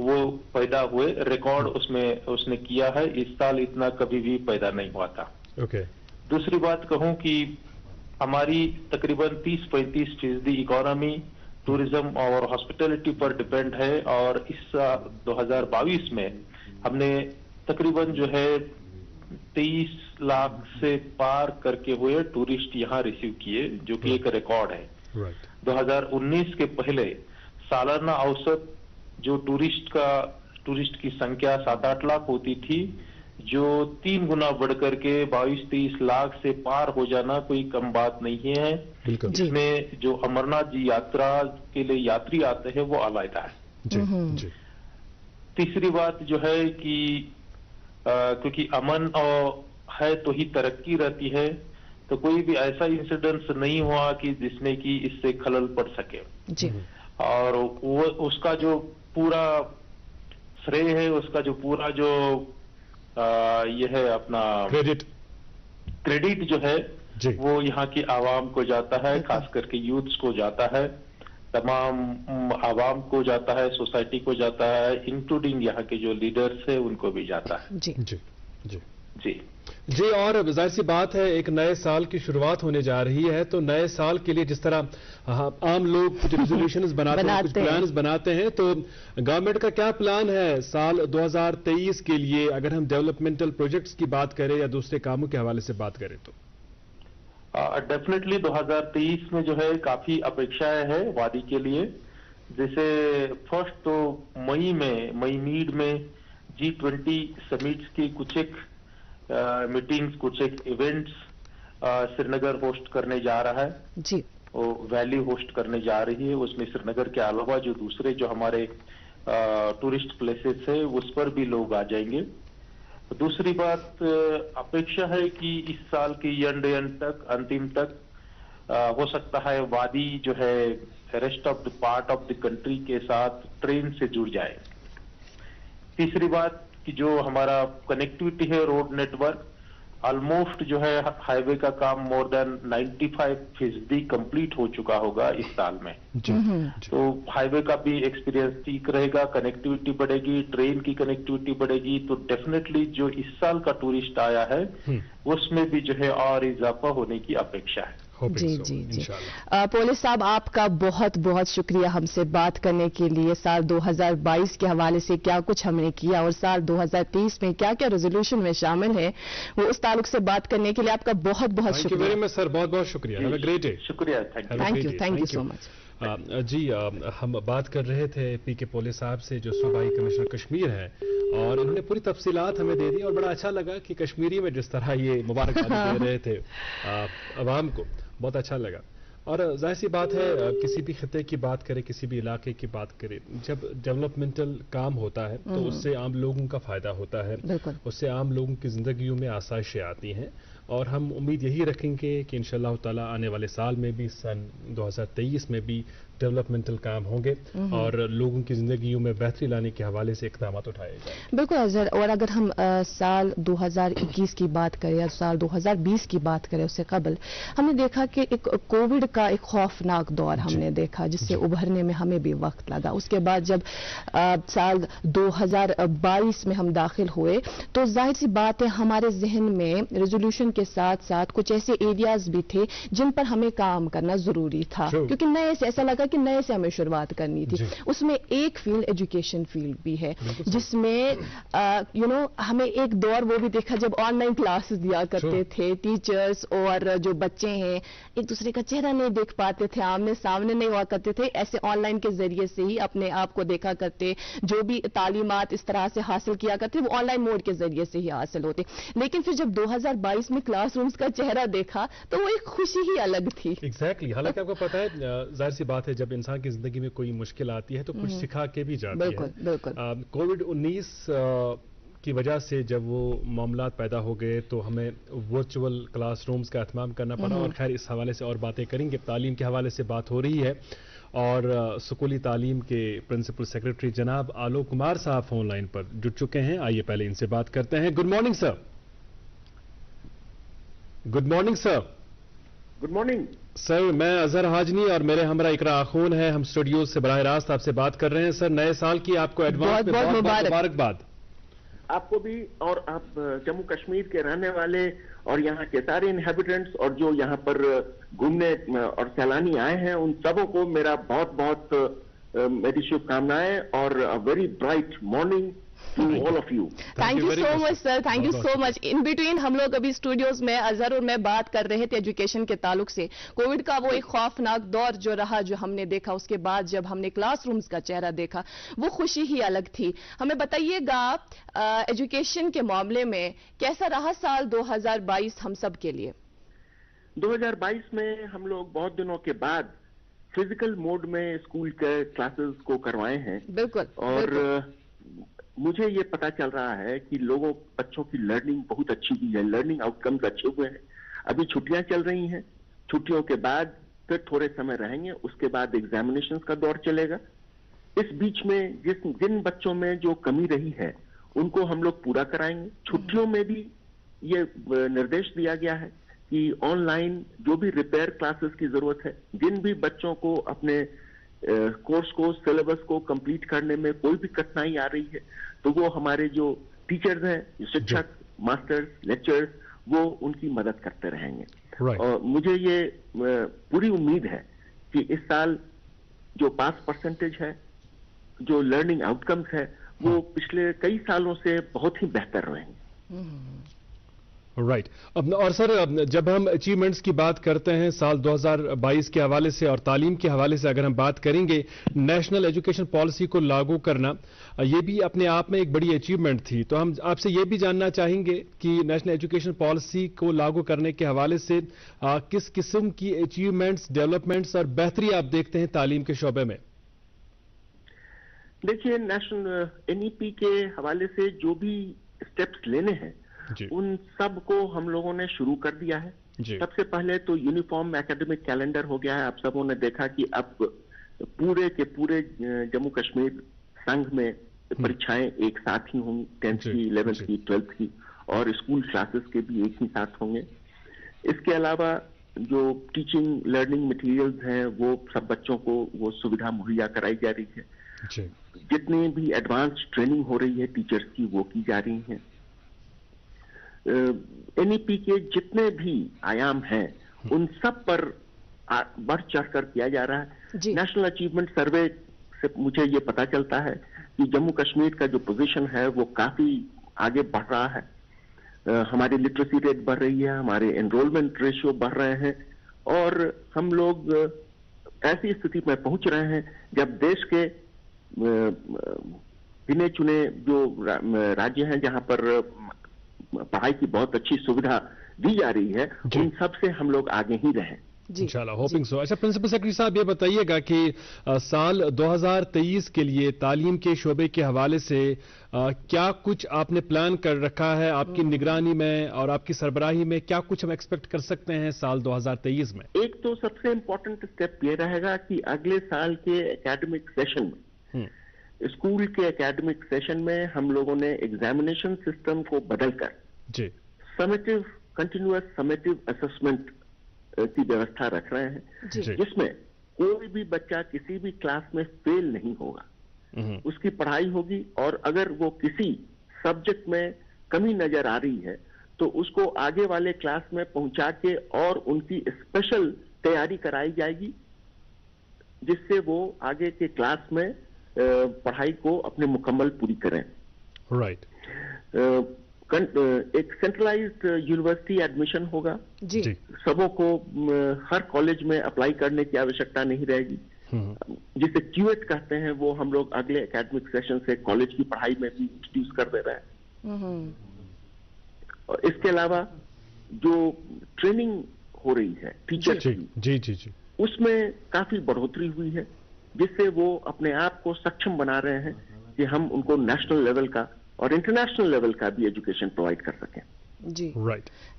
वो पैदा हुए। रिकॉर्ड उसमें उसने किया है। इस साल इतना कभी भी पैदा नहीं हुआ था। ओके। दूसरी बात कहूं कि हमारी तकरीबन 30-35% इकोनॉमी टूरिज्म और हॉस्पिटैलिटी पर डिपेंड है, और इस 2022 में हमने तकरीबन जो है 23 लाख से पार करके हुए टूरिस्ट यहाँ रिसीव किए, जो कि एक रिकॉर्ड है। 2019 के पहले सालाना औसत जो टूरिस्ट की संख्या 7-8 लाख होती थी, जो 3 गुना बढ़कर के 22-23 लाख से पार हो जाना कोई कम बात नहीं है। इसमें जो अमरनाथ जी यात्रा के लिए यात्री आते हैं वो अलग है। जी। तीसरी बात जो है कि क्योंकि अमन है तो ही तरक्की रहती है, तो कोई भी ऐसा इंसिडेंस नहीं हुआ कि जिसमें कि इससे खलल पड़ सके। जी। और वो उसका जो पूरा श्रेय है, उसका जो पूरा जो ये है अपना क्रेडिट जो है वो यहाँ की आवाम को जाता है, खास करके यूथ्स को जाता है, तमाम आवाम को जाता है, सोसाइटी को जाता है, इंक्लूडिंग यहाँ के जो लीडर्स है उनको भी जाता है। जी जी जी जी जी। और जाहिर सी बात है, एक नए साल की शुरुआत होने जा रही है, तो नए साल के लिए जिस तरह आम लोग कुछ रेजोल्यूशंस बनाते हैं, कुछ प्लान्स बनाते हैं, तो गवर्नमेंट का क्या प्लान है साल 2023 के लिए, अगर हम डेवलपमेंटल प्रोजेक्ट्स की बात करें या दूसरे कामों के हवाले से बात करें तो? डेफिनेटली 2023 में जो है काफी अपेक्षाएं हैं वादी के लिए। जैसे फर्स्ट तो मई मीड में G20 समिट्स की कुछ एक मीटिंग्स, कुछ एक इवेंट्स श्रीनगर होस्ट करने जा रहा है जी। वो वैली होस्ट करने जा रही है। उसमें श्रीनगर के अलावा जो दूसरे जो हमारे टूरिस्ट प्लेसेस है उस पर भी लोग आ जाएंगे। दूसरी बात अपेक्षा है कि इस साल की एंड तक, अंतिम तक हो सकता है वादी जो है rest of the part of the country के साथ ट्रेन से जुड़ जाए। तीसरी बात कि जो हमारा कनेक्टिविटी है, रोड नेटवर्क, ऑलमोस्ट जो है हाईवे का काम मोर देन 95% कंप्लीट हो चुका होगा इस साल में। तो हाईवे का भी एक्सपीरियंस ठीक रहेगा, कनेक्टिविटी बढ़ेगी, ट्रेन की कनेक्टिविटी बढ़ेगी, तो डेफिनेटली जो इस साल का टूरिस्ट आया है उसमें भी जो है और इजाफा होने की अपेक्षा है। जी जी जी। पुलिस साहब, आपका बहुत बहुत शुक्रिया हमसे बात करने के लिए। साल 2022 के हवाले से क्या कुछ हमने किया और साल 2023 में क्या क्या रेजोल्यूशन में शामिल है, वो उस ताल्लुक से बात करने के लिए आपका बहुत बहुत शुक्रिया। वेरी मच सर, बहुत बहुत शुक्रिया। Have a great day. शुक्रिया, थैंक यू सो मच। जी, हम बात कर रहे थे पीके पोले साहब से, जो सूबाई कमिश्नर कश्मीर हैं, और इन्होंने पूरी तफसीलात हमें दे दी और बड़ा अच्छा लगा कि कश्मीरी में जिस तरह ये मुबारकबाद दे रहे थे अवाम को, बहुत अच्छा लगा। और जाहिर सी बात है, किसी भी खिते की बात करें, किसी भी इलाके की बात करें, जब डेवलपमेंटल काम होता है तो उससे आम लोगों का फायदा होता है, उससे आम लोगों की जिंदगियों में आसाइशें आती हैं। और हम उम्मीद यही रखेंगे कि इंशाअल्लाह ताला आने वाले साल में भी, सन 2023 में भी डेवलपमेंटल काम होंगे और लोगों की जिंदगियों में बेहतरी लाने के हवाले से इक़दाम उठाए जाएंगे। बिल्कुल अजहर। और अगर हम साल 2021 की बात करें या साल 2020 की बात करें, उससे कबल हमने देखा कि एक कोविड का एक खौफनाक दौर हमने देखा, जिससे उभरने में हमें भी वक्त लगा। उसके बाद जब साल 2022 में हम दाखिल हुए, तो जाहिर सी बात है हमारे जहन में रेजोल्यूशन के साथ साथ कुछ ऐसे एरियाज भी थे जिन पर हमें काम करना जरूरी था, क्योंकि नए से ऐसा लगा कि नए से हमें शुरुआत करनी थी। उसमें एक फील्ड एजुकेशन फील्ड भी है, जिसमें हमें एक दौर वो भी देखा जब ऑनलाइन क्लासेस दिया करते थे, टीचर्स और जो बच्चे हैं एक दूसरे का चेहरा नहीं नहीं देख पाते थे, आमने सामने नहीं हुआ करते थे, ऐसे ऑनलाइन के जरिए से ही अपने आप को देखा करते, जो भी तालीमात इस तरह से हासिल किया करते वो ऑनलाइन मोड के जरिए से ही हासिल होते। लेकिन फिर जब 2022 में क्लासरूम्स का चेहरा देखा तो वो एक खुशी ही अलग थी। एग्जैक्टली। हालांकि आपको पता है, जाहिर सी बात है, जब इंसान की जिंदगी में कोई मुश्किल आती है तो कुछ सिखा के भी जाती है। बिल्कुल। कोविड-19 की वजह से जब वो मामलात पैदा हो गए तो हमें वर्चुअल क्लासरूम्स का एहतमाम करना पड़ा, और खैर इस हवाले से और बातें करेंगे। तालीम के हवाले से बात हो रही है और स्कूली तालीम के प्रिंसिपल सेक्रेटरी जनाब आलोक कुमार साहब फोन लाइन पर जुड़ चुके हैं। आइए पहले इनसे बात करते हैं। Good morning sir. Good morning sir. Good morning sir, मैं अजहर हाजनी और मेरे हमरा इकरा आखून है, हम स्टूडियो से बराह रास्त आपसे बात कर रहे हैं। सर, नए साल की आपको एडवांस में बहुत मुबारकबाद। आपको भी, और आप जम्मू कश्मीर के रहने वाले और यहाँ के सारे इनहेबिटेंट्स और जो यहाँ पर घूमने और सैलानी आए हैं उन सबों को मेरा बहुत बहुत मेरी शुभकामनाएं और very bright morning to all of you. Thank you so much sir, thank you so much. In between हम लोग अभी स्टूडियोज में अजहर और मैं बात कर रहे थे एजुकेशन के ताल्लुक से। कोविड का वो एक खौफनाक दौर जो रहा, जो हमने देखा, उसके बाद जब हमने क्लासरूम्स का चेहरा देखा वो खुशी ही अलग थी। हमें बताइएगा एजुकेशन के मामले में कैसा रहा साल 2022 हम सब के लिए? 2022 में हम लोग बहुत दिनों के बाद फिजिकल मोड में स्कूल के क्लासेस को करवाए हैं। बिल्कुल। और मुझे ये पता चल रहा है कि बच्चों की लर्निंग बहुत अच्छी हुई है, लर्निंग आउटकम्स अच्छे हुए हैं। अभी छुट्टियां चल रही हैं, छुट्टियों के बाद फिर थोड़े समय रहेंगे, उसके बाद एग्जामिनेशंस का दौर चलेगा। इस बीच में जिन बच्चों में जो कमी रही है उनको हम लोग पूरा कराएंगे। छुट्टियों में भी ये निर्देश दिया गया है कि ऑनलाइन जो भी रिपेयर क्लासेस की जरूरत है, जिन भी बच्चों को अपने कोर्स को, सिलेबस को कंप्लीट करने में कोई भी कठिनाई आ रही है तो वो हमारे जो टीचर्स हैं, शिक्षक, मास्टर्स, लेक्चरर्स, वो उनकी मदद करते रहेंगे। और मुझे ये पूरी उम्मीद है कि इस साल जो पास परसेंटेज है, जो लर्निंग आउटकम्स है, वो पिछले कई सालों से बहुत ही बेहतर रहेंगे। राइट। और सर, जब हम अचीवमेंट्स की बात करते हैं साल 2022 के हवाले से और तालीम के हवाले से अगर हम बात करेंगे, नेशनल एजुकेशन पॉलिसी को लागू करना ये भी अपने आप में एक बड़ी अचीवमेंट थी। तो हम आपसे ये भी जानना चाहेंगे कि नेशनल एजुकेशन पॉलिसी को लागू करने के हवाले से किस किस्म की अचीवमेंट्स, डेवलपमेंट्स और बेहतरी आप देखते हैं तालीम के शोबे में? देखिए, नेशनल एनईपी के हवाले से जो भी स्टेप्स लेने हैं उन सब को हम लोगों ने शुरू कर दिया है। सबसे पहले तो यूनिफॉर्म एकेडमिक कैलेंडर हो गया है। आप सबों ने देखा कि अब पूरे के पूरे जम्मू कश्मीर संघ में परीक्षाएं एक साथ ही होंगी, 10th की, 11th की, 12th की, और स्कूल क्लासेस के भी एक ही साथ होंगे। इसके अलावा जो टीचिंग लर्निंग मटेरियल्स हैं वो सब बच्चों को वो सुविधा मुहैया कराई जा रही है। जितनी भी एडवांस ट्रेनिंग हो रही है टीचर्स की वो की जा रही है। एनईपी के जितने भी आयाम हैं उन सब पर बढ़ चढ़कर किया जा रहा है। नेशनल अचीवमेंट सर्वे से मुझे ये पता चलता है कि जम्मू कश्मीर का जो पोजीशन है वो काफी आगे बढ़ रहा है। हमारी लिटरेसी रेट बढ़ रही है, हमारे एनरोलमेंट रेशियो बढ़ रहे हैं और हम लोग ऐसी स्थिति में पहुंच रहे हैं जब देश के गिने चुने जो राज्य हैं जहां पर पढ़ाई की बहुत अच्छी सुविधा दी जा रही है, उन सब से हम लोग आगे ही रहें। इंशाल्लाह, होपिंग सो। अच्छा, प्रिंसिपल सेक्रेटरी साहब, ये बताइएगा कि साल 2023 के लिए तालीम के शोबे के हवाले से क्या कुछ आपने प्लान कर रखा है? आपकी निगरानी में और आपकी सरबराही में क्या कुछ हम एक्सपेक्ट कर सकते हैं साल 2023 में? एक तो सबसे इम्पोर्टेंट स्टेप ये रहेगा कि अगले साल के एकेडमिक सेशन में, स्कूल के एकेडमिक सेशन में हम लोगों ने एग्जामिनेशन सिस्टम को बदलकर समेटिव, कंटिन्यूअस समेटिव असेसमेंट की व्यवस्था रख रहे हैं, जिसमें कोई भी बच्चा किसी भी क्लास में फेल नहीं होगा। उसकी पढ़ाई होगी और अगर वो किसी सब्जेक्ट में कमी नजर आ रही है तो उसको आगे वाले क्लास में पहुंचा के और उनकी स्पेशल तैयारी कराई जाएगी, जिससे वो आगे के क्लास में पढ़ाई को अपने मुकम्मल पूरी करें। राइट। एक सेंट्रलाइज्ड यूनिवर्सिटी एडमिशन होगा जी। सबों को हर कॉलेज में अप्लाई करने की आवश्यकता नहीं रहेगी। जिसे क्यूएट कहते हैं वो हम लोग अगले एकेडमिक सेशन से कॉलेज की पढ़ाई में भी इंट्रोड्यूस कर दे रहे हैं। और इसके अलावा जो ट्रेनिंग हो रही है टीचर की, जी, उसमें काफी बढ़ोतरी हुई है, जिससे वो अपने आप को सक्षम बना रहे हैं कि हम उनको नेशनल लेवल का और इंटरनेशनल लेवल का भी एजुकेशन प्रोवाइड कर सकें। जी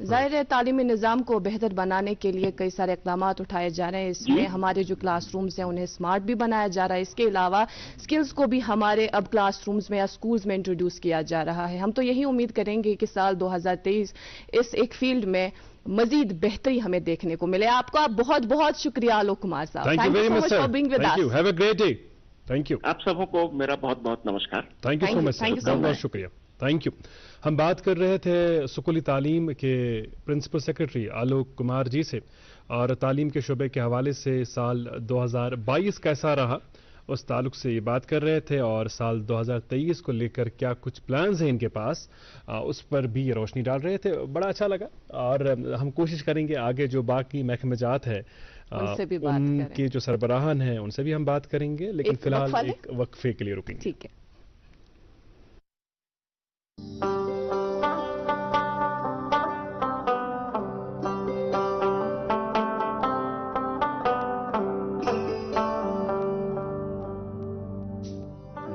जाहिर है तालीमी निज़ाम को बेहतर बनाने के लिए कई सारे इक़दाम उठाए जा रहे हैं। इसमें हमारे जो क्लासरूम्स हैं उन्हें स्मार्ट भी बनाया जा रहा है। इसके अलावा स्किल्स को भी हमारे अब क्लासरूम्स में या स्कूल्स में इंट्रोड्यूस किया जा रहा है। हम तो यही उम्मीद करेंगे कि साल 2023 इस एक फील्ड में मजीद बेहतरी हमें देखने को मिले। आपका बहुत बहुत शुक्रिया आलोक कुमार साहब। Thank you very much for being with us. Have a great day. Thank you. आप सबों को मेरा बहुत बहुत नमस्कार। Thank you so much sir, बहुत बहुत शुक्रिया। Thank you. हम बात कर रहे थे स्कूली तालीम के प्रिंसिपल सेक्रेटरी आलोक कुमार जी से, और तालीम के शोबे के हवाले से साल 2022 कैसा रहा उस ताल्लुक से ये बात कर रहे थे, और साल 2023 को लेकर क्या कुछ प्लान्स हैं इनके पास उस पर भी रोशनी डाल रहे थे। बड़ा अच्छा लगा, और हम कोशिश करेंगे आगे जो बाकी महकमेजात है उनके जो सरबराहान हैं उनसे भी हम बात करेंगे, लेकिन फिलहाल एक वक्फे के लिए रुकेंगे। ठीक है।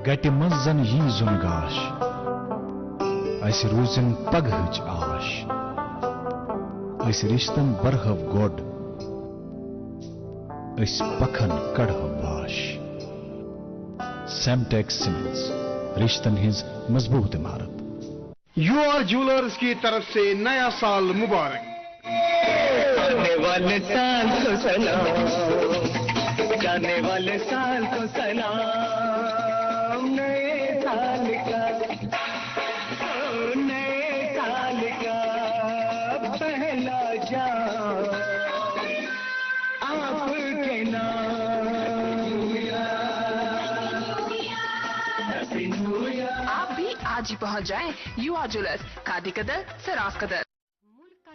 गटि मंज जन यी जुन गाश अस रूजिन पगहच आश अस रिश्तन बरहव गोड अस पखन कड़हव वाश। सेमटेक्स सीमेंट्स रिश्तन हिज मजबूत इमारत। यूआर ज्वेलर्स की तरफ से नया साल मुबारक। आने वाले साल को सलाम, जाने वाले साल को सलाम। नए साल का पहला जाम आपके नाम। आप भी आज ही पहुंच जाएं युवा ज्वेलर्स, खादी कदर, सराफ कदर।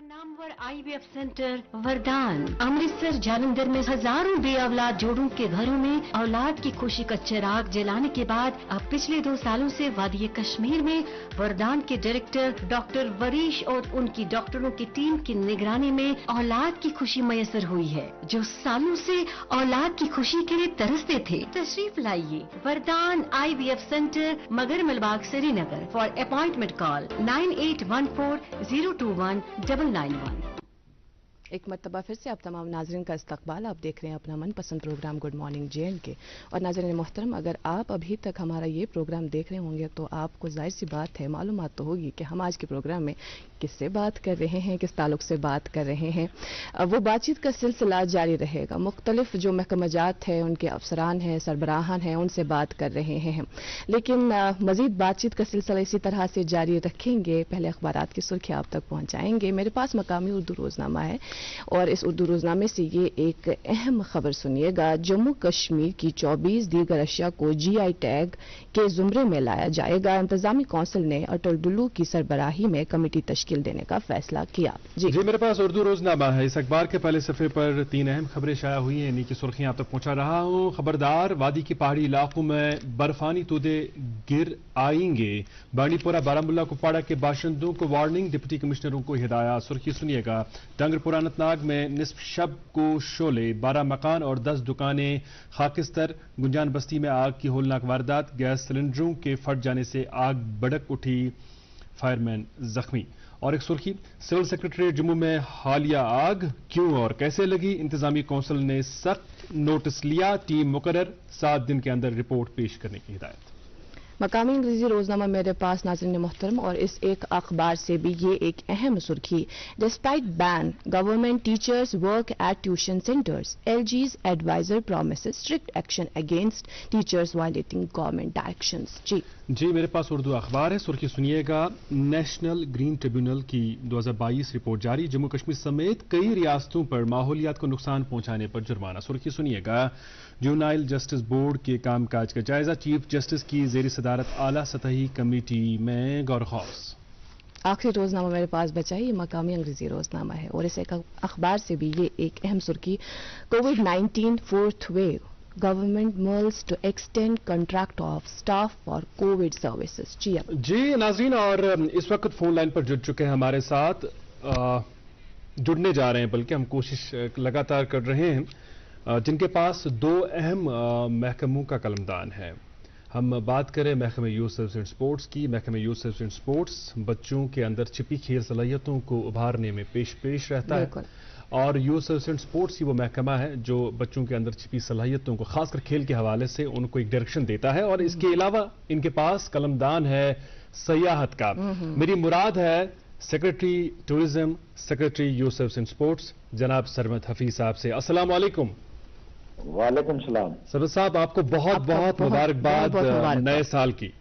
नामवर आईवीएफ सेंटर वरदान अमृतसर जालंधर में हजारों बेऔलाद जोड़ों के घरों में औलाद की खुशी का चिराग जलाने के बाद अब पिछले 2 सालों से वादी कश्मीर में वरदान के डायरेक्टर डॉक्टर वरीश और उनकी डॉक्टरों की टीम की निगरानी में औलाद की खुशी मयसर हुई है। जो सालों से औलाद की खुशी के लिए तरसते थे, तशरीफ लाइए वरदान आईवीएफ सेंटर मगर Malbagh Srinagar. For appointment call 9814021991। एक मरतबा फिर से आप तमाम नाजरीन का इस्तकबाल। आप देख रहे हैं अपना मनपसंद प्रोग्राम गुड मॉर्निंग JNK। और नाजरीन मोहतरम, अगर आप अभी तक हमारा ये प्रोग्राम देख रहे होंगे तो आपको जाहिर सी बात है मालूमात तो होगी कि हम आज के प्रोग्राम में किससे बात कर रहे हैं, किस ताल्लुक से बात कर रहे हैं। वो बातचीत का सिलसिला जारी रहेगा। मुख्तलिफ जो महकमाजात हैं, उनके अफसरान हैं, सरबराहान हैं, उनसे बात कर रहे हैं, लेकिन मजीद बातचीत का सिलसिला इसी तरह से जारी रखेंगे। पहले अखबारात की सुर्खियां आप तक पहुंचाएंगे। मेरे पास मकामी उर्दू रोजनामा है और इस उर्दू रोजनामे से ये एक अहम खबर सुनिएगा। जम्मू कश्मीर की 24 दीगर अशिया को GI टैग के जुमरे में लाया जाएगा। इंतजामी कौंसिल ने अटल डुल्लू की सरबराही में कमेटी तश्कील देने का फैसला किया। जी मेरे पास उर्दू रोजनामा है। इस अखबार के पहले सफे पर 3 अहम खबरें शाया हुई हैं, इन्हीं की सुर्खियां आप तक पहुंचा रहा हूं। खबरदार, वादी के पहाड़ी इलाकों में बर्फानी तोदे गिर आएंगे। बांडीपोरा बारामुल्ला कुपवाड़ा के बाशिंदों को वार्निंग, डिप्टी कमिश्नरों को हिदायत। सुर्खी सुनिएगा। टंगरपुरा अनंतनाग में निस्फ शब को शोले, 12 मकान और 10 दुकानें खाकिस्तर। गुंजान बस्ती में आग की होलनाक वारदात, गैस सिलेंडरों के फट जाने से आग भड़क उठी, फायरमैन जख्मी। और एक सुर्खी, सिविल सेक्रेटरी जम्मू में हालिया आग क्यों और कैसे लगी, इंतजामी कौंसिल ने सख्त नोटिस लिया। टीम मुकर्रर, 7 दिन के अंदर रिपोर्ट पेश करने की हिदायत। मकामी अंग्रेजी रोजनामा मेरे पास नाज़रीन मोहतरम, और इस एक अखबार से भी ये एक अहम सुर्खी। Despite ban government teachers work at tuition centres, LG's adviser promises strict action against teachers violating government directions. जी मेरे पास उर्दू अखबार है। सुर्खी सुनिएगा। नेशनल ग्रीन ट्रिब्यूनल की 2022 रिपोर्ट जारी, जम्मू कश्मीर समेत कई रियासतों पर माहौलियात को नुकसान पहुंचाने पर जुर्माना। सुर्खी सुनिएगा। जुवेनाइल जस्टिस बोर्ड के कामकाज का जायजा, चीफ जस्टिस की जेर सदारत आला सतही कमेटी में गौर खौस। आखिरी रोजनामा मेरे पास बचा है, ये मकामी अंग्रेजी रोजनामा है और इस अखबार से भी ये एक अहम सुर्खी, कोविड-19 fourth wave, government mulls to extend contract of staff for COVID services। जी नाज़रीन, और इस वक्त फोन लाइन पर जुड़ चुके हैं हमारे साथ, जुड़ने जा रहे हैं, बल्कि हम कोशिश लगातार कर रहे हैं, जिनके पास दो अहम महकमों का कलमदान है। हम बात करें महकमे यूथ सर्विस एंड स्पोर्ट्स की। महकमे यूथ सर्विस एंड स्पोर्ट्स बच्चों के अंदर छिपी खेल सलाहियतों को उभारने में पेश रहता है, और यूथ सर्विस एंड स्पोर्ट्स ही वो महकमा है जो बच्चों के अंदर छिपी सलाहियतों को खासकर खेल के हवाले से उनको एक डायरेक्शन देता है। और इसके अलावा इनके पास कलमदान है सयाहत का। मेरी मुराद है secretary tourism, secretary youth service and sports जनाब सरमद हफीज साहब से। अस्सलाम वालेकुम। वालेकुम सलाम। सरमद साहब, आपको बहुत बहुत मुबारकबाद नए साल की।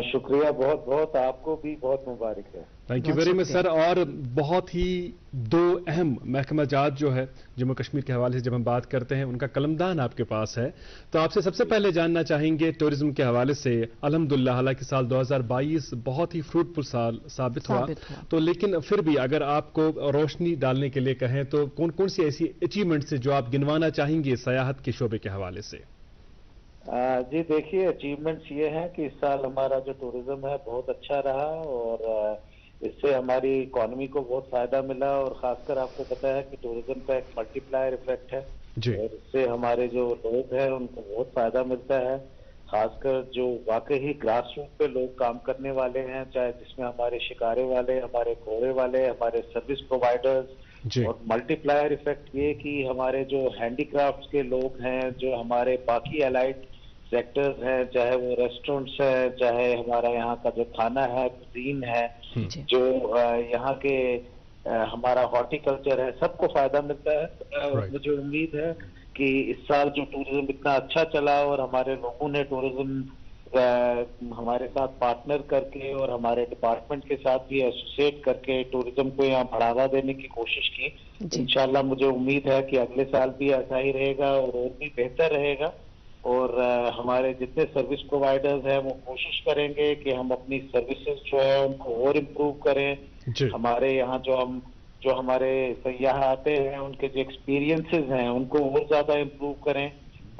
शुक्रिया, बहुत बहुत, आपको भी बहुत मुबारक है। Thank you very much sir. और बहुत ही दो अहम महकमा जात जो है जम्मू कश्मीर के हवाले से जब हम बात करते हैं, उनका कलमदान आपके पास है। तो आपसे सबसे पहले जानना चाहेंगे टूरिज्म के हवाले से। अल्हम्दुलिल्लाह, हालांकि साल 2022 बहुत ही फ्रूटफुल साल साबित हुआ, तो लेकिन फिर भी अगर आपको रोशनी डालने के लिए कहें तो कौन कौन सी ऐसी अचीवमेंट्स है जो आप गिनवाना चाहेंगे सयाहत के शोबे के हवाले से? जी देखिए, अचीवमेंट्स ये हैं कि इस साल हमारा जो टूरिज्म है बहुत अच्छा रहा और इससे हमारी इकोनॉमी को बहुत फायदा मिला, और खासकर आपको पता है कि टूरिज्म का एक मल्टीप्लायर इफेक्ट है और इससे हमारे जो लोग हैं उनको बहुत फायदा मिलता है, खासकर जो वाकई ही ग्रास रूट पे लोग काम करने वाले हैं, चाहे जिसमें हमारे शिकारे वाले, हमारे घोड़े वाले, हमारे सर्विस प्रोवाइडर्स, और मल्टीप्लायर इफेक्ट ये कि हमारे जो हैंडीक्राफ्ट्स के लोग हैं, जो हमारे बाकी अलाइड सेक्टर्स हैं, चाहे वो रेस्टोरेंट्स है, चाहे हमारा यहाँ का जो खाना है, कुजीन है, जो यहाँ के हमारा हॉर्टिकल्चर है, सबको फायदा मिलता है। मुझे उम्मीद है कि इस साल जो टूरिज्म इतना अच्छा चला और हमारे लोगों ने टूरिज्म हमारे साथ पार्टनर करके और हमारे डिपार्टमेंट के साथ भी एसोसिएट करके टूरिज्म को यहाँ बढ़ावा देने की कोशिश की। इंशाल्लाह मुझे उम्मीद है कि अगले साल भी ऐसा ही रहेगा और भी बेहतर रहेगा, और हमारे जितने सर्विस प्रोवाइडर्स हैं वो कोशिश करेंगे कि हम अपनी सर्विसेज जो है उनको और इम्प्रूव करें। हमारे यहाँ जो हमारे सयाह आते हैं उनके जो एक्सपीरियंसेस हैं उनको और ज्यादा इम्प्रूव करें,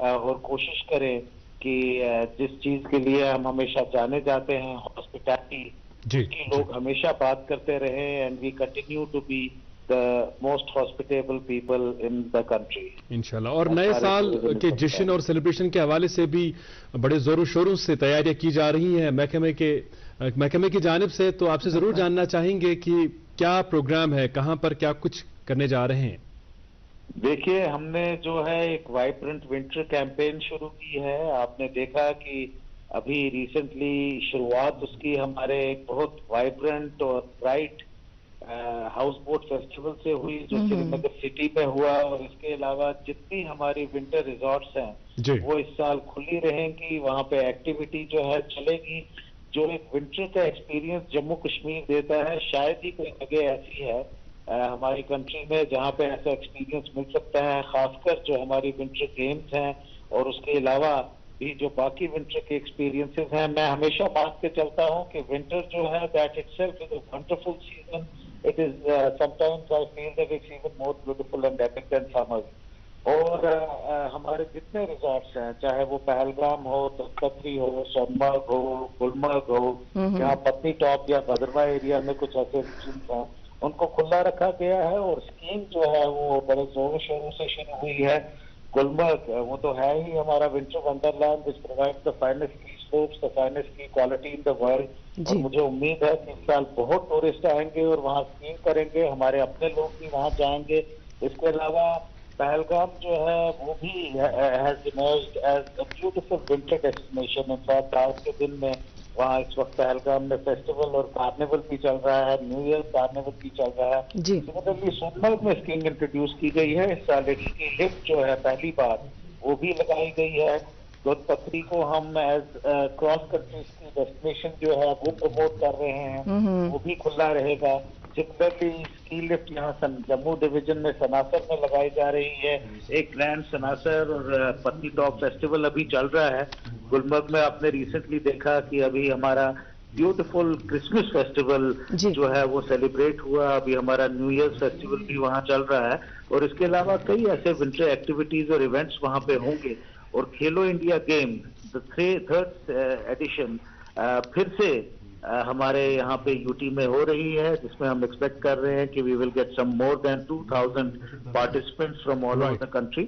और कोशिश करें कि जिस चीज के लिए हम हमेशा जाने जाते हैं, हॉस्पिटैलिटी की लोग हमेशा बात करते रहे, and we continue to be the most hospitable people in the country। इंशाल्लाह। और नए साल के जश्न और सेलिब्रेशन के हवाले से भी बड़े जोरों शोरों से तैयारियां की जा रही हैं महकमे की जानिब से, तो आपसे जरूर जानना चाहेंगे कि क्या प्रोग्राम है, कहां पर क्या कुछ करने जा रहे हैं? देखिए, हमने जो है एक वाइब्रेंट विंटर कैंपेन शुरू की है। आपने देखा कि अभी रिसेंटली शुरुआत उसकी हमारे एक बहुत वाइब्रेंट और ब्राइट हाउस बोट फेस्टिवल से हुई जो श्रीनगर सिटी में हुआ, और इसके अलावा जितनी हमारी विंटर रिजॉर्ट्स हैं वो इस साल खुली रहेंगी, वहां पे एक्टिविटी जो है चलेगी। जो एक विंटर का एक्सपीरियंस जम्मू कश्मीर देता है, शायद ही कोई जगह ऐसी है हमारी कंट्री में जहां पे ऐसा एक्सपीरियंस मिल सकता है, खासकर जो हमारी विंटर गेम्स हैं और उसके अलावा भी जो बाकी विंटर के एक्सपीरियंसेस हैं। मैं हमेशा बात पे चलता हूं कि विंटर जो है that itself is a wonderful season. It is sometimes I feel that it's even more beautiful and epic than summer। और हमारे जितने रिजॉर्ट्स हैं, चाहे वो पहलगाम हो, तख्तरी हो, सोनमर्ग हो, गुलमर्ग हो, यहाँ पत्नी टॉप या भद्रवा एरिया में कुछ ऐसे रिजॉर्ट्स हैं, उनको खुला रखा गया है, और स्कीम जो है वो बड़े जोरों शोरों से शुरू हुई है। गुलमर्ग वो तो है ही हमारा winter Wonderland which provides the finest ski slopes, the finest ski quality in the world. और मुझे उम्मीद है कि इस साल बहुत टूरिस्ट आएंगे और वहाँ स्कीइंग करेंगे, हमारे अपने लोग भी वहाँ जाएंगे। इसके अलावा पहलगाम जो है वो भी has emerged as a beautiful winter destination. In fact आज के दिन में वहाँ इस वक्त पहलगाम में फेस्टिवल और कार्निवल भी चल रहा है, न्यू ईयर कार्निवल भी चल रहा है। सिमिलरली सोनमर्ग में स्कीइंग इंट्रोड्यूस की गई है इस साल। की लिफ्ट जो है पहली बार वो भी लगाई गई है। पत्री को हम एज क्रॉस कंट्री की डेस्टिनेशन जो है वो प्रमोट कर रहे हैं, वो भी खुला रहेगा। सिमिलरली स्की लिफ्ट यहाँ जम्मू डिवीजन में सनासर में लगाई जा रही है। एक ग्रैंड सनासर और पत्नी टॉप फेस्टिवल अभी चल रहा है। गुलमर्ग में आपने रिसेंटली देखा कि अभी हमारा ब्यूटीफुल क्रिसमस फेस्टिवल जो है वो सेलिब्रेट हुआ, अभी हमारा न्यू ईयर फेस्टिवल भी वहाँ चल रहा है, और इसके अलावा कई ऐसे विंटर एक्टिविटीज और इवेंट्स वहाँ पे होंगे। और खेलो India game the third edition फिर से हमारे यहाँ पे यूटी में हो रही है, जिसमें हम एक्सपेक्ट कर रहे हैं कि we will get some more than 2000 participants from all over the country.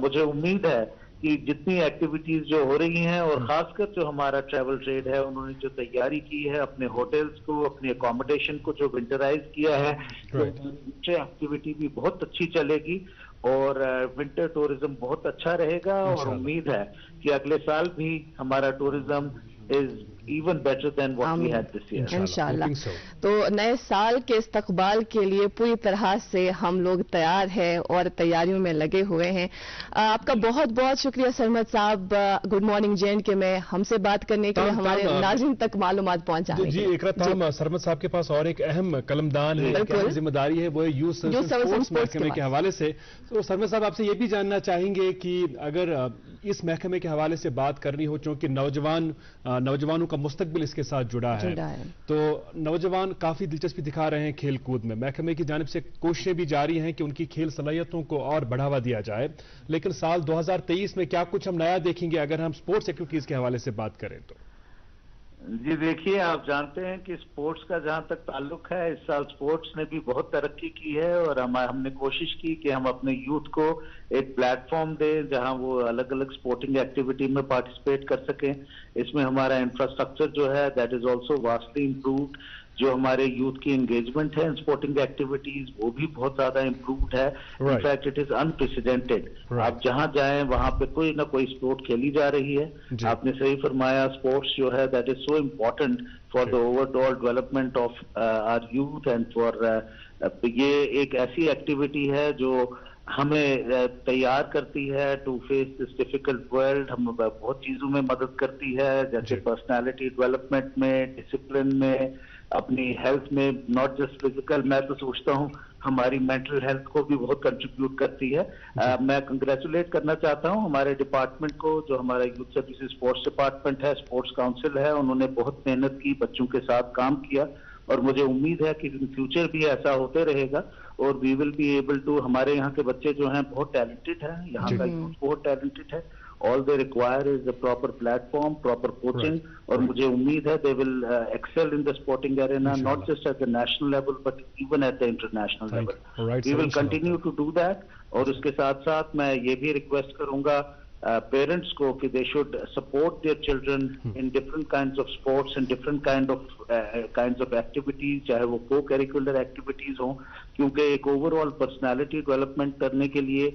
मुझे उम्मीद है कि जितनी एक्टिविटीज जो हो रही हैं, और खासकर जो हमारा ट्रैवल ट्रेड है, उन्होंने जो तैयारी की है अपने होटल्स को, अपने अकोमोडेशन को जो विंटराइज किया है, तो एक्टिविटी भी बहुत अच्छी चलेगी और विंटर टूरिज्म बहुत अच्छा रहेगा। और उम्मीद है कि अगले साल भी हमारा tourism is even better than what we had this year. इंशाल्लाह। तो नए साल के इस्तकबाल के लिए पूरी तरह से हम लोग तैयार हैं और तैयारियों में लगे हुए हैं। आपका बहुत बहुत शुक्रिया सरमद साहब, गुड मॉर्निंग जे&के में हमसे बात करने के लिए, हमारे नाज़रीन तक मालूमात पहुंचाने के लिए। जी इकरा ताम, सरमद साहब के पास और एक अहम कलमदान है, एक अहम जिम्मेदारी है, वो है यूथ सर्विस महकमे के हवाले से। तो सरमद साहब आपसे ये भी जानना चाहेंगे कि अगर इस महकमे के हवाले से बात करनी हो, चूंकि नौजवानों का मुस्तकबिल इसके साथ जुड़ा है, तो नौजवान काफी दिलचस्पी दिखा रहे हैं खेल कूद में। महकमे की जानिब से कोशिशें भी जारी हैं कि उनकी खेल सलाहियतों को और बढ़ावा दिया जाए, लेकिन साल 2023 में क्या कुछ हम नया देखेंगे अगर हम स्पोर्ट्स एक्टिविटीज के हवाले से बात करें तो? जी देखिए, आप जानते हैं कि स्पोर्ट्स का जहां तक ताल्लुक है, इस साल स्पोर्ट्स ने भी बहुत तरक्की की है और हमने कोशिश की कि हम अपने यूथ को एक प्लेटफॉर्म दें जहां वो अलग अलग स्पोर्टिंग एक्टिविटी में पार्टिसिपेट कर सकें। इसमें हमारा इंफ्रास्ट्रक्चर जो है that is also vastly improved. जो हमारे यूथ की एंगेजमेंट है इन स्पोर्टिंग एक्टिविटीज वो भी बहुत ज्यादा इम्प्रूव्ड है। In fact it is unprecedented. आप जहां जाएं वहां पे कोई ना कोई स्पोर्ट खेली जा रही है। आपने सही फरमाया, स्पोर्ट्स जो है that is so important for the overall development of our youth and for ये एक ऐसी एक्टिविटी है जो हमें तैयार करती है to face this difficult world. हम बहुत चीजों में मदद करती है, जैसे पर्सनालिटी डेवलपमेंट में, डिसिप्लिन में, अपनी हेल्थ में, नॉट जस्ट फिजिकल। मैं तो सोचता हूँ हमारी मेंटल हेल्थ को भी बहुत कंट्रीब्यूट करती है। मैं कंग्रेचुलेट करना चाहता हूँ हमारे डिपार्टमेंट को, जो हमारा यूथ सर्विसेज स्पोर्ट्स डिपार्टमेंट है, स्पोर्ट्स काउंसिल है, उन्होंने बहुत मेहनत की, बच्चों के साथ काम किया और मुझे उम्मीद है कि इन फ्यूचर भी ऐसा होते रहेगा और we will be able to. हमारे यहाँ के बच्चे जो हैं बहुत टैलेंटेड हैं, यहाँ का यूथ बहुत टैलेंटेड है। All they require is a proper platform, proper coaching, और मुझे उम्मीद है they will excel in the sporting arena, not just at the national level, but even at the international level. We will continue to do that. और उसके साथ साथ मैं ये भी रिक्वेस्ट करूंगा पेरेंट्स को कि they should support their children in different kinds of sports and different kinds of activities, चाहे वो co-curricular activities हों, क्योंकि एक overall personality development करने के लिए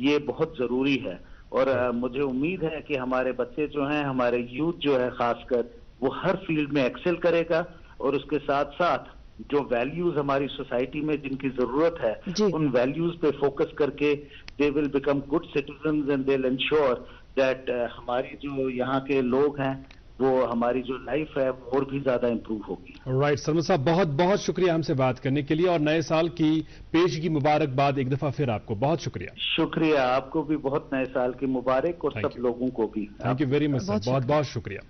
ये बहुत जरूरी है। और मुझे उम्मीद है कि हमारे बच्चे जो हैं, हमारे यूथ जो है खासकर, वो हर फील्ड में एक्सेल करेगा और उसके साथ साथ जो वैल्यूज हमारी सोसाइटी में जिनकी जरूरत है उन वैल्यूज पे फोकस करके they will become good citizens and they will ensure that हमारी जो यहाँ के लोग हैं वो हमारी जो लाइफ है वो और भी ज्यादा इंप्रूव होगी। राइट सरमद साहब, बहुत बहुत शुक्रिया हमसे बात करने के लिए और नए साल की पेशगी मुबारकबाद एक दफा फिर आपको। बहुत शुक्रिया। शुक्रिया, आपको भी बहुत नए साल की मुबारक और सब लोगों को भी thank you very much sir, बहुत बहुत शुक्रिया।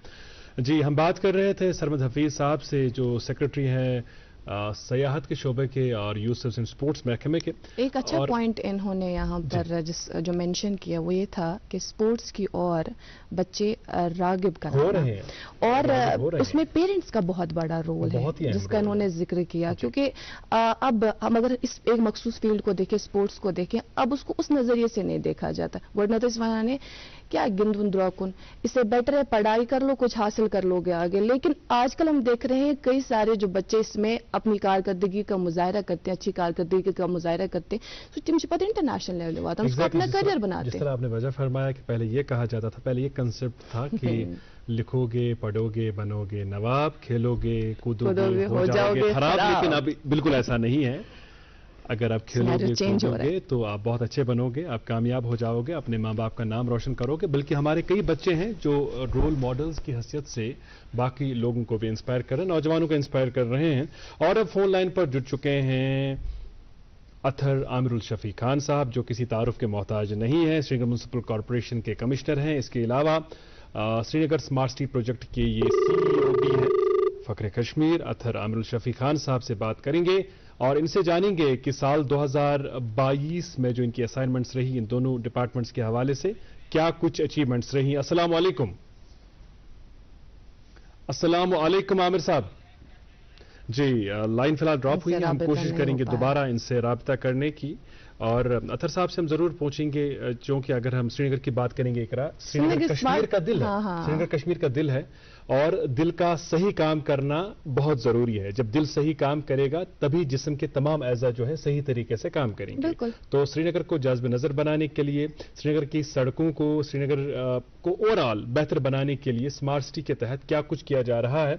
जी हम बात कर रहे थे सरमद हफीज साहब से जो सेक्रेटरी हैं सयाहत के शोबे के और यूथ सर्विस एंड स्पोर्ट्स महकमे के। एक अच्छा पॉइंट इन्होंने यहाँ पर जो मेंशन किया वो ये था कि स्पोर्ट्स की और बच्चे रागिब कराना और उसमें पेरेंट्स का बहुत बड़ा रोल है जिसका इन्होंने जिक्र किया, क्योंकि अब हम अगर इस एक मखसूस फील्ड को देखें, स्पोर्ट्स को देखें, अब उसको उस नजरिए से नहीं देखा जाता। वर्नत इस ने क्या गिंदुन, इससे बेटर है पढ़ाई कर लो, कुछ हासिल कर लोगे आगे। लेकिन आजकल हम देख रहे हैं कई सारे जो बच्चे इसमें अपनी कारकर्दगी का मुजाहरा करते हैं, अच्छी कारकर्दगी का मुजाहरा करते हैं, तो मुझे पता है इंटरनेशल लेवल हुआ था, उसको अपना करियर बनाते हैं। जिस तरह आपने वजह फरमाया कि पहले ये कहा जाता था, पहले ये कंसेप्ट था कि लिखोगे, पढ़ोगे, बनोगे नवाब, खेलोगे, कूदोगे, हो जाओगे खराब, लेकिन अब बिल्कुल ऐसा नहीं है। अगर आप खेलोगे, कूदोगे तो आप बहुत अच्छे बनोगे, आप कामयाब हो जाओगे, अपने माँ बाप का नाम रोशन करोगे। बल्कि हमारे कई बच्चे हैं जो रोल मॉडल्स की हैसियत से बाकी लोगों को भी इंस्पायर कर रहे हैं, नौजवानों को इंस्पायर कर रहे हैं। और अब फोन लाइन पर जुड़ चुके हैं अथर आमिरुल शफी खान साहब, जो किसी तारुफ के मोहताज नहीं है, श्रीनगर म्युनिसिपल कॉरपोरेशन के कमिश्नर हैं। इसके अलावा श्रीनगर स्मार्ट सिटी प्रोजेक्ट के ये CEO भी हैं। फखरे कश्मीर अतर आमिरुल शफी खान साहब से बात करेंगे और इनसे जानेंगे कि साल 2022 में जो इनकी असाइनमेंट्स रही इन दोनों डिपार्टमेंट्स के हवाले से क्या कुछ अचीवमेंट्स रही। अस्सलाम वालेकुम। अस्सलाम वालेकुम आमिर साहब जी। लाइन फिलहाल ड्रॉप हुई है, हम कोशिश करेंगे दोबारा इनसे राब्ता करने की और अतर साहब से हम जरूर पूछेंगे क्योंकि अगर हम श्रीनगर की बात करेंगे इकरा, श्रीनगर कश्मीर का दिल है। श्रीनगर कश्मीर का दिल है और दिल का सही काम करना बहुत जरूरी है। जब दिल सही काम करेगा तभी जिस्म के तमाम अज़ा जो है सही तरीके से काम करेंगे। तो श्रीनगर को जाज़्ब नजर बनाने के लिए, श्रीनगर की सड़कों को, श्रीनगर को ओवरऑल बेहतर बनाने के लिए स्मार्ट सिटी के तहत क्या कुछ किया जा रहा है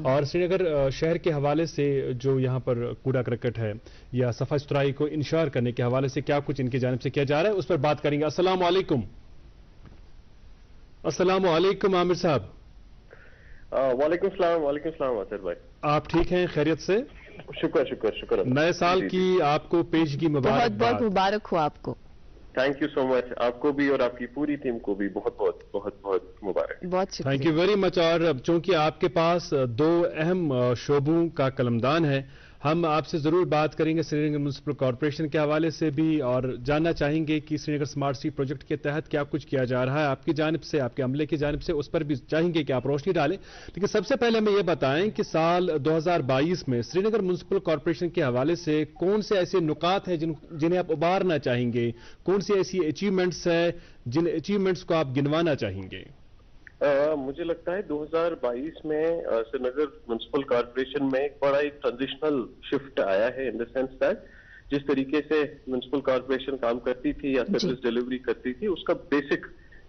और श्रीनगर शहर के हवाले से जो यहाँ पर कूड़ा करकट है या सफाई सुथराई को इंश्योर करने के हवाले से क्या कुछ इनकी जानिब से किया जा रहा है, उस पर बात करेंगे। अस्सलाम वालेकुम। अस्सलाम वालेकुम आमिर साहब। वालेकुम सलाम असर भाई। आप ठीक हैं, खैरियत से? शुक्र शुक्र शुक्र। नए साल की आपको पेशगी मुबारक। बहुत बहुत मुबारक हो आपको। थैंक यू सो मच, आपको भी और आपकी पूरी टीम को भी बहुत बहुत बहुत बहुत मुबारक। बहुत शुक्रिया। Thank you very much. और चूंकि आपके पास दो अहम शोबों का कलमदान है, हम आपसे जरूर बात करेंगे श्रीनगर म्युनिसिपल कॉर्पोरेशन के हवाले से भी और जानना चाहेंगे कि श्रीनगर स्मार्ट सिटी प्रोजेक्ट के तहत क्या कुछ किया जा रहा है आपकी जानिब से, आपके अमले की जानिब से, उस पर भी चाहेंगे कि आप रोशनी डालें। लेकिन सबसे पहले हमें यह बताएं कि साल 2022 में श्रीनगर म्युनिसिपल कॉर्पोरेशन के हवाले से कौन से ऐसे नुकात हैं जिन्हें आप उबारना चाहेंगे, कौन सी ऐसी अचीवमेंट्स है जिन अचीवमेंट्स को आप गिनवाना चाहेंगे? मुझे लगता है 2022 में श्रीनगर म्युनिसिपल कॉर्पोरेशन में एक बड़ा एक ट्रांजिशनल शिफ्ट आया है इन द सेंस दैट जिस तरीके से म्युनिसिपल कॉर्पोरेशन काम करती थी या सर्विस डिलीवरी करती थी उसका बेसिक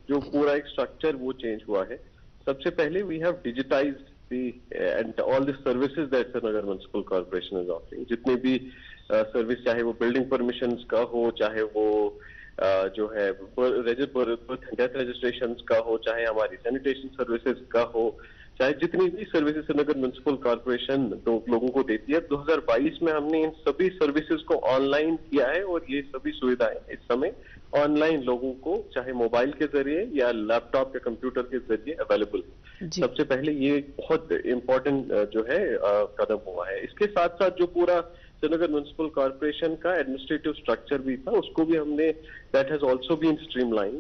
जो पूरा एक स्ट्रक्चर वो चेंज हुआ है। सबसे पहले we have digitised and all the services that Srinagar municipal corporation is offering. जितने भी सर्विस, चाहे वो बिल्डिंग परमिशंस का हो, चाहे वो जो है डेथ रजिस्ट्रेशन का हो, चाहे हमारी सैनिटेशन सर्विसेज का हो, चाहे जितनी भी सर्विसेज श्रीनगर म्युनिसिपल कॉर्पोरेशन तो लोगों को देती है, 2022 में हमने इन सभी सर्विसेज को ऑनलाइन किया है और ये सभी सुविधाएं इस समय ऑनलाइन लोगों को चाहे मोबाइल के जरिए या लैपटॉप या कंप्यूटर के जरिए अवेलेबल है। सबसे पहले ये बहुत इम्पोर्टेंट जो है कदम हुआ है। इसके साथ साथ जो पूरा श्रीनगर म्युनिसिपल कॉर्पोरेशन का एडमिनिस्ट्रेटिव स्ट्रक्चर भी था उसको भी हमने that has also been streamline.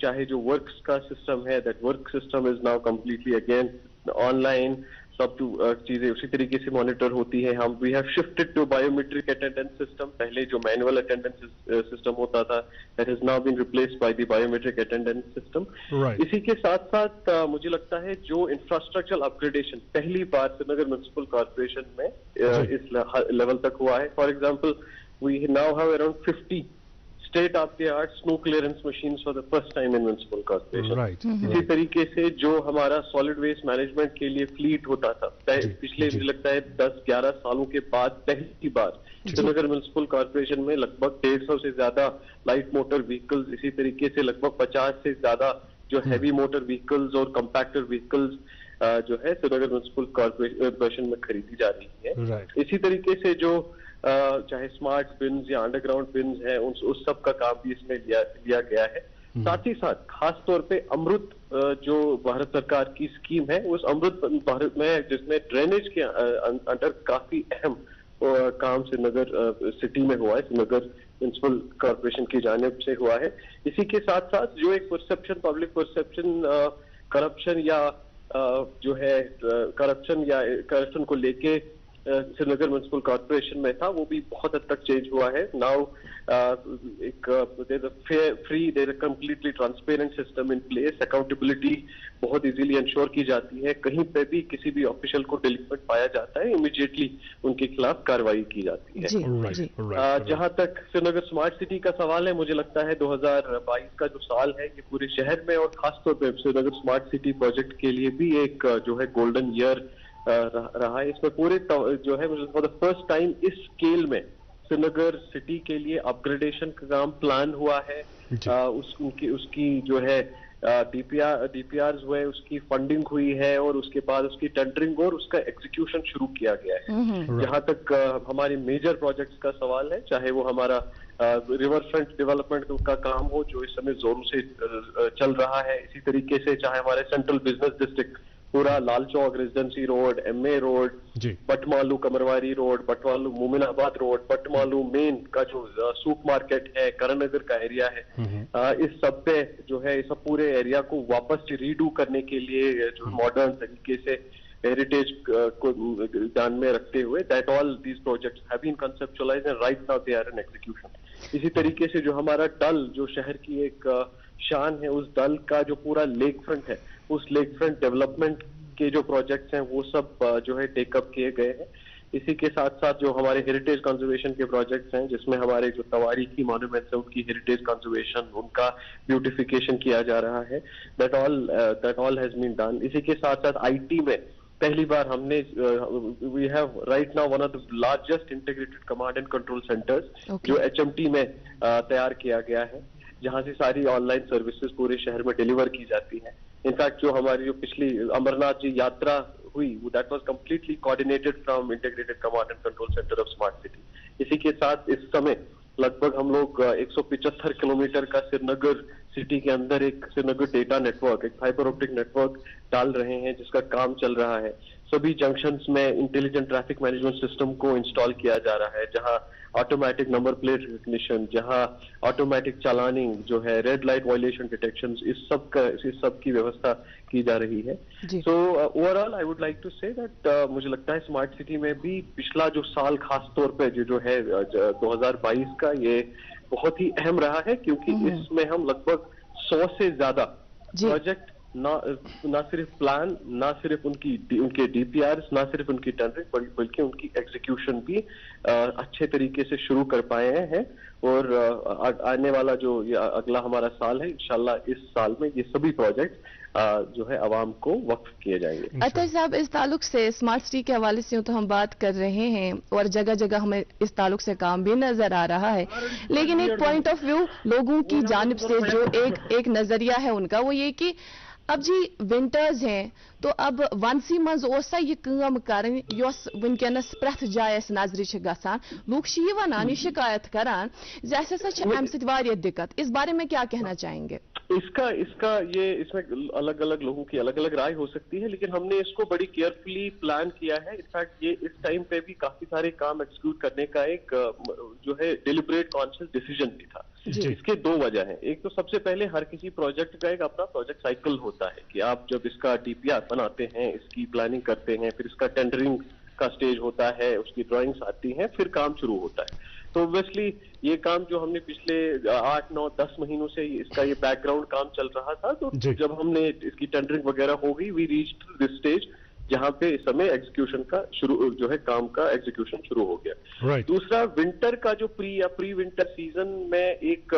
चाहे जो वर्क्स का सिस्टम है, that work system is now completely again online, सब चीजें उसी तरीके से मॉनिटर होती है। हम we have shifted to biometric attendance system. पहले जो मैनुअल अटेंडेंस सिस्टम होता था that has now been replaced by the biometric attendance system. इसी के साथ साथ मुझे लगता है जो इंफ्रास्ट्रक्चरल अपग्रेडेशन पहली बार श्रीनगर म्युनिसिपल कॉर्पोरेशन में इस लेवल तक हुआ है। For example we now have around 50 state of the art snow clearance machines for the first time in municipal corporation. इसी तरीके से जो हमारा सॉलिड वेस्ट मैनेजमेंट के लिए फ्लीट होता था पिछले मुझे लगता है 10-11 सालों के बाद पहली बार श्रीनगर म्युनिसिपल कॉर्पोरेशन में लगभग 150 से ज्यादा लाइट मोटर व्हीकल्स, इसी तरीके से लगभग 50 से ज्यादा जो हैवी मोटर व्हीकल्स और कंपैक्टर व्हीकल्स जो है श्रीनगर म्युनिसिपल कॉर्पोरेशन में खरीदी जा रही है। इसी तरीके से जो चाहे स्मार्ट बिन्स या अंडरग्राउंड बिन्स है उस सब का काम भी इसमें लिया गया है। साथ ही साथ खास तौर पे अमृत जो भारत सरकार की स्कीम है उस अमृत भारत में जिसमें ड्रेनेज के अंडर काफी अहम काम श्रीनगर सिटी में हुआ है, श्रीनगर म्युनिसिपल कॉर्पोरेशन की जानिब से हुआ है। इसी के साथ साथ जो एक परसेप्शन, पब्लिक परसेप्शन करप्शन या जो है करप्शन को लेके श्रीनगर म्युनिसिपल कॉर्पोरेशन में था वो भी बहुत हद तक चेंज हुआ है। नाउ एक there completely transparent system in place, accountability बहुत इजीली इंश्योर की जाती है। कहीं पे भी किसी भी ऑफिशियल को डिलिक्वेंट पाया जाता है इमीडिएटली उनके खिलाफ कार्रवाई की जाती है। जहां तक श्रीनगर स्मार्ट सिटी का सवाल है, मुझे लगता है 2022 का जो साल है ये पूरे शहर में और खासतौर पर श्रीनगर स्मार्ट सिटी प्रोजेक्ट के लिए भी एक जो है गोल्डन ईयर रहा है। इसमें पूरे जो है फॉर द फर्स्ट टाइम इस स्केल में श्रीनगर सिटी के लिए अपग्रेडेशन का काम प्लान हुआ है। उसकी जो है डीपीआर हुए, उसकी फंडिंग हुई है और उसके बाद उसकी टेंडरिंग और उसका एग्जीक्यूशन शुरू किया गया है। जहां तक हमारे मेजर प्रोजेक्ट्स का सवाल है, चाहे वो हमारा रिवर फ्रंट डेवलपमेंट का काम हो जो इस समय जोरों से चल रहा है, इसी तरीके से चाहे हमारे सेंट्रल बिजनेस डिस्ट्रिक्ट पूरा Lal Chowk residency road, MA road, Batmaloo Qamarwari road, Batmaloo Mominabad road, Batmaloo main का जो सूप मार्केट है, करण नगर का एरिया है, इस सब पे जो है इस पूरे एरिया को वापस रीडू करने के लिए जो मॉडर्न तरीके से हेरिटेज को ध्यान में रखते हुए that all these projects have been conceptualised and right now they are in execution. इसी तरीके से जो हमारा डल जो शहर की एक शान है, उस डल का जो पूरा लेक फ्रंट है, उस लेक फ्रंट डेवलपमेंट के जो प्रोजेक्ट्स हैं वो सब जो है टेकअप किए गए हैं। इसी के साथ साथ जो हमारे हेरिटेज कंजर्वेशन के प्रोजेक्ट्स हैं, जिसमें हमारे जो तवारीखी मॉन्यूमेंट्स हैं उनकी हेरिटेज कंजर्वेशन, उनका ब्यूटिफिकेशन किया जा रहा है, that all has been done. इसी के साथ साथ IT में पहली बार हमने we have right now one of the largest integrated command and control centres जो HMT में तैयार किया गया है, जहां से सारी ऑनलाइन सर्विसेज पूरे शहर में डिलीवर की जाती हैं। इनफैक्ट जो हमारी जो पिछली अमरनाथ जी यात्रा हुई that was completely coordinated from integrated command and control centre of smart city. इसी के साथ इस समय लगभग हम लोग 175 किलोमीटर का श्रीनगर सिटी के अंदर एक श्रीनगर डेटा नेटवर्क, एक फाइबर ऑप्टिक नेटवर्क डाल रहे हैं, जिसका काम चल रहा है। सभी जंक्शंस में इंटेलिजेंट ट्रैफिक मैनेजमेंट सिस्टम को इंस्टॉल किया जा रहा है, जहां ऑटोमेटिक नंबर प्लेट रिकग्निशन, जहां ऑटोमेटिक चालानिंग जो है, रेड लाइट वायलेशन डिटेक्शन, इस सब की व्यवस्था की जा रही है। So overall I would like to say that मुझे लगता है स्मार्ट सिटी में भी पिछला जो साल खास तौर पे जो है 2022 का, ये बहुत ही अहम रहा है, क्योंकि इसमें हम लगभग 100 से ज्यादा प्रोजेक्ट ना सिर्फ प्लान, ना सिर्फ उनके DPRs, ना सिर्फ उनकी टेंडरिंग, बल्कि उनकी एग्जीक्यूशन भी अच्छे तरीके से शुरू कर पाए हैं। और आने वाला जो अगला हमारा साल है, इंशाल्लाह इस साल में ये सभी प्रोजेक्ट जो है आवाम को वक्फ किए जाएंगे। अतर साहब, इस ताल्लुक से स्मार्ट सिटी के हवाले से तो हम बात कर रहे हैं और जगह जगह हमें इस ताल्लुक से काम भी नजर आ रहा है, लेकिन एक पॉइंट ऑफ व्यू लोगों की जानिब से जो एक नजरिया है उनका, वो ये कि अब जी विंटर्स हैं तो अब वनसी मज ओसा ये काम करन योस वनकनस प्रथ जाय नजर गसान, लोग ये वनान, शिकायत करान अमि दिक्कत। इस बारे में क्या कहना चाहेंगे? इसमें अलग अलग लोगों की अलग अलग राय हो सकती है, लेकिन हमने इसको बड़ी केयरफुली प्लान किया है। इनफैक्ट ये इस टाइम पे भी काफी सारे काम एग्जीक्यूट करने का एक जो है डिलिबरेट कॉन्शियस डिसीजन भी था। इसके दो वजह है। एक तो सबसे पहले हर किसी प्रोजेक्ट का एक अपना प्रोजेक्ट साइकिल होता है कि आप जब इसका DPR बनाते हैं, इसकी प्लानिंग करते हैं, फिर इसका टेंडरिंग का स्टेज होता है, उसकी ड्राइंग्स आती हैं, फिर काम शुरू होता है। तो ऑब्वियसली ये काम जो हमने पिछले 8, 9, 10 महीनों से इसका ये बैकग्राउंड काम चल रहा था, तो जब हमने इसकी टेंडरिंग वगैरह हो गई, वी रीच्ड दिस स्टेज जहां पे इस समय एग्जीक्यूशन का जो है काम का एग्जीक्यूशन शुरू हो गया। दूसरा, विंटर का जो प्री विंटर सीजन में एक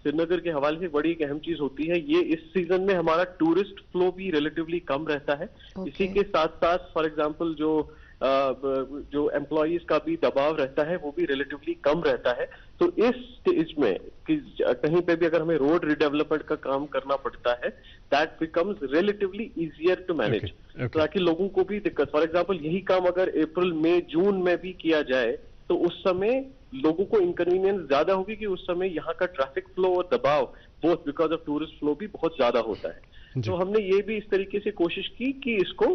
श्रीनगर के हवाले से बड़ी एक अहम चीज होती है, ये इस सीजन में हमारा टूरिस्ट फ्लो भी रिलेटिवली कम रहता है। इसी के साथ साथ फॉर एग्जांपल जो एम्प्लॉइज का भी दबाव रहता है वो भी रिलेटिवली कम रहता है। तो इस स्टेज में कि कहीं पे भी अगर हमें रोड रिडेवलपमेंट का काम करना पड़ता है, that becomes relatively easier to manage, ताकि लोगों को भी दिक्कत, फॉर एग्जांपल यही काम अगर अप्रैल, मई, जून में भी किया जाए तो उस समय लोगों को इनकन्वीनियंस ज्यादा होगी कि उस समय यहाँ का ट्रैफिक फ्लो और दबाव both because of tourist flow भी बहुत ज्यादा होता है। तो हमने ये भी इस तरीके से कोशिश की कि इसको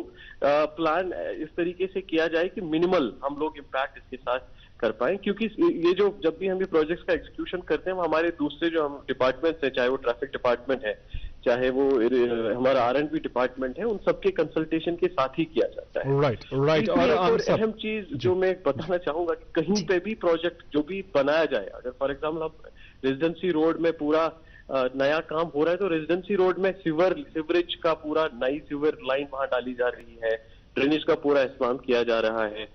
प्लान इस तरीके से किया जाए कि मिनिमल हम लोग इम्पैक्ट इसके साथ कर पाए, क्योंकि ये जो जब भी हम ये प्रोजेक्ट्स का एग्जीक्यूशन करते हैं, हमारे दूसरे जो हम डिपार्टमेंट्स हैं, चाहे वो ट्रैफिक डिपार्टमेंट है, चाहे वो हमारा R&B डिपार्टमेंट है, उन सबके कंसल्टेशन के साथ ही किया जाता है। राइट। और अहम चीज जो मैं बताना चाहूंगा कि कहीं पे भी प्रोजेक्ट जो भी बनाया जाए, अगर फॉर एग्जाम्पल हम रेजिडेंसी रोड में पूरा नया काम हो रहा है, तो रेजिडेंसी रोड में सीवरेज का पूरा नई सीवर लाइन वहां डाली जा रही है, ड्रेनेज का पूरा इस्तेमाल किया जा रहा है,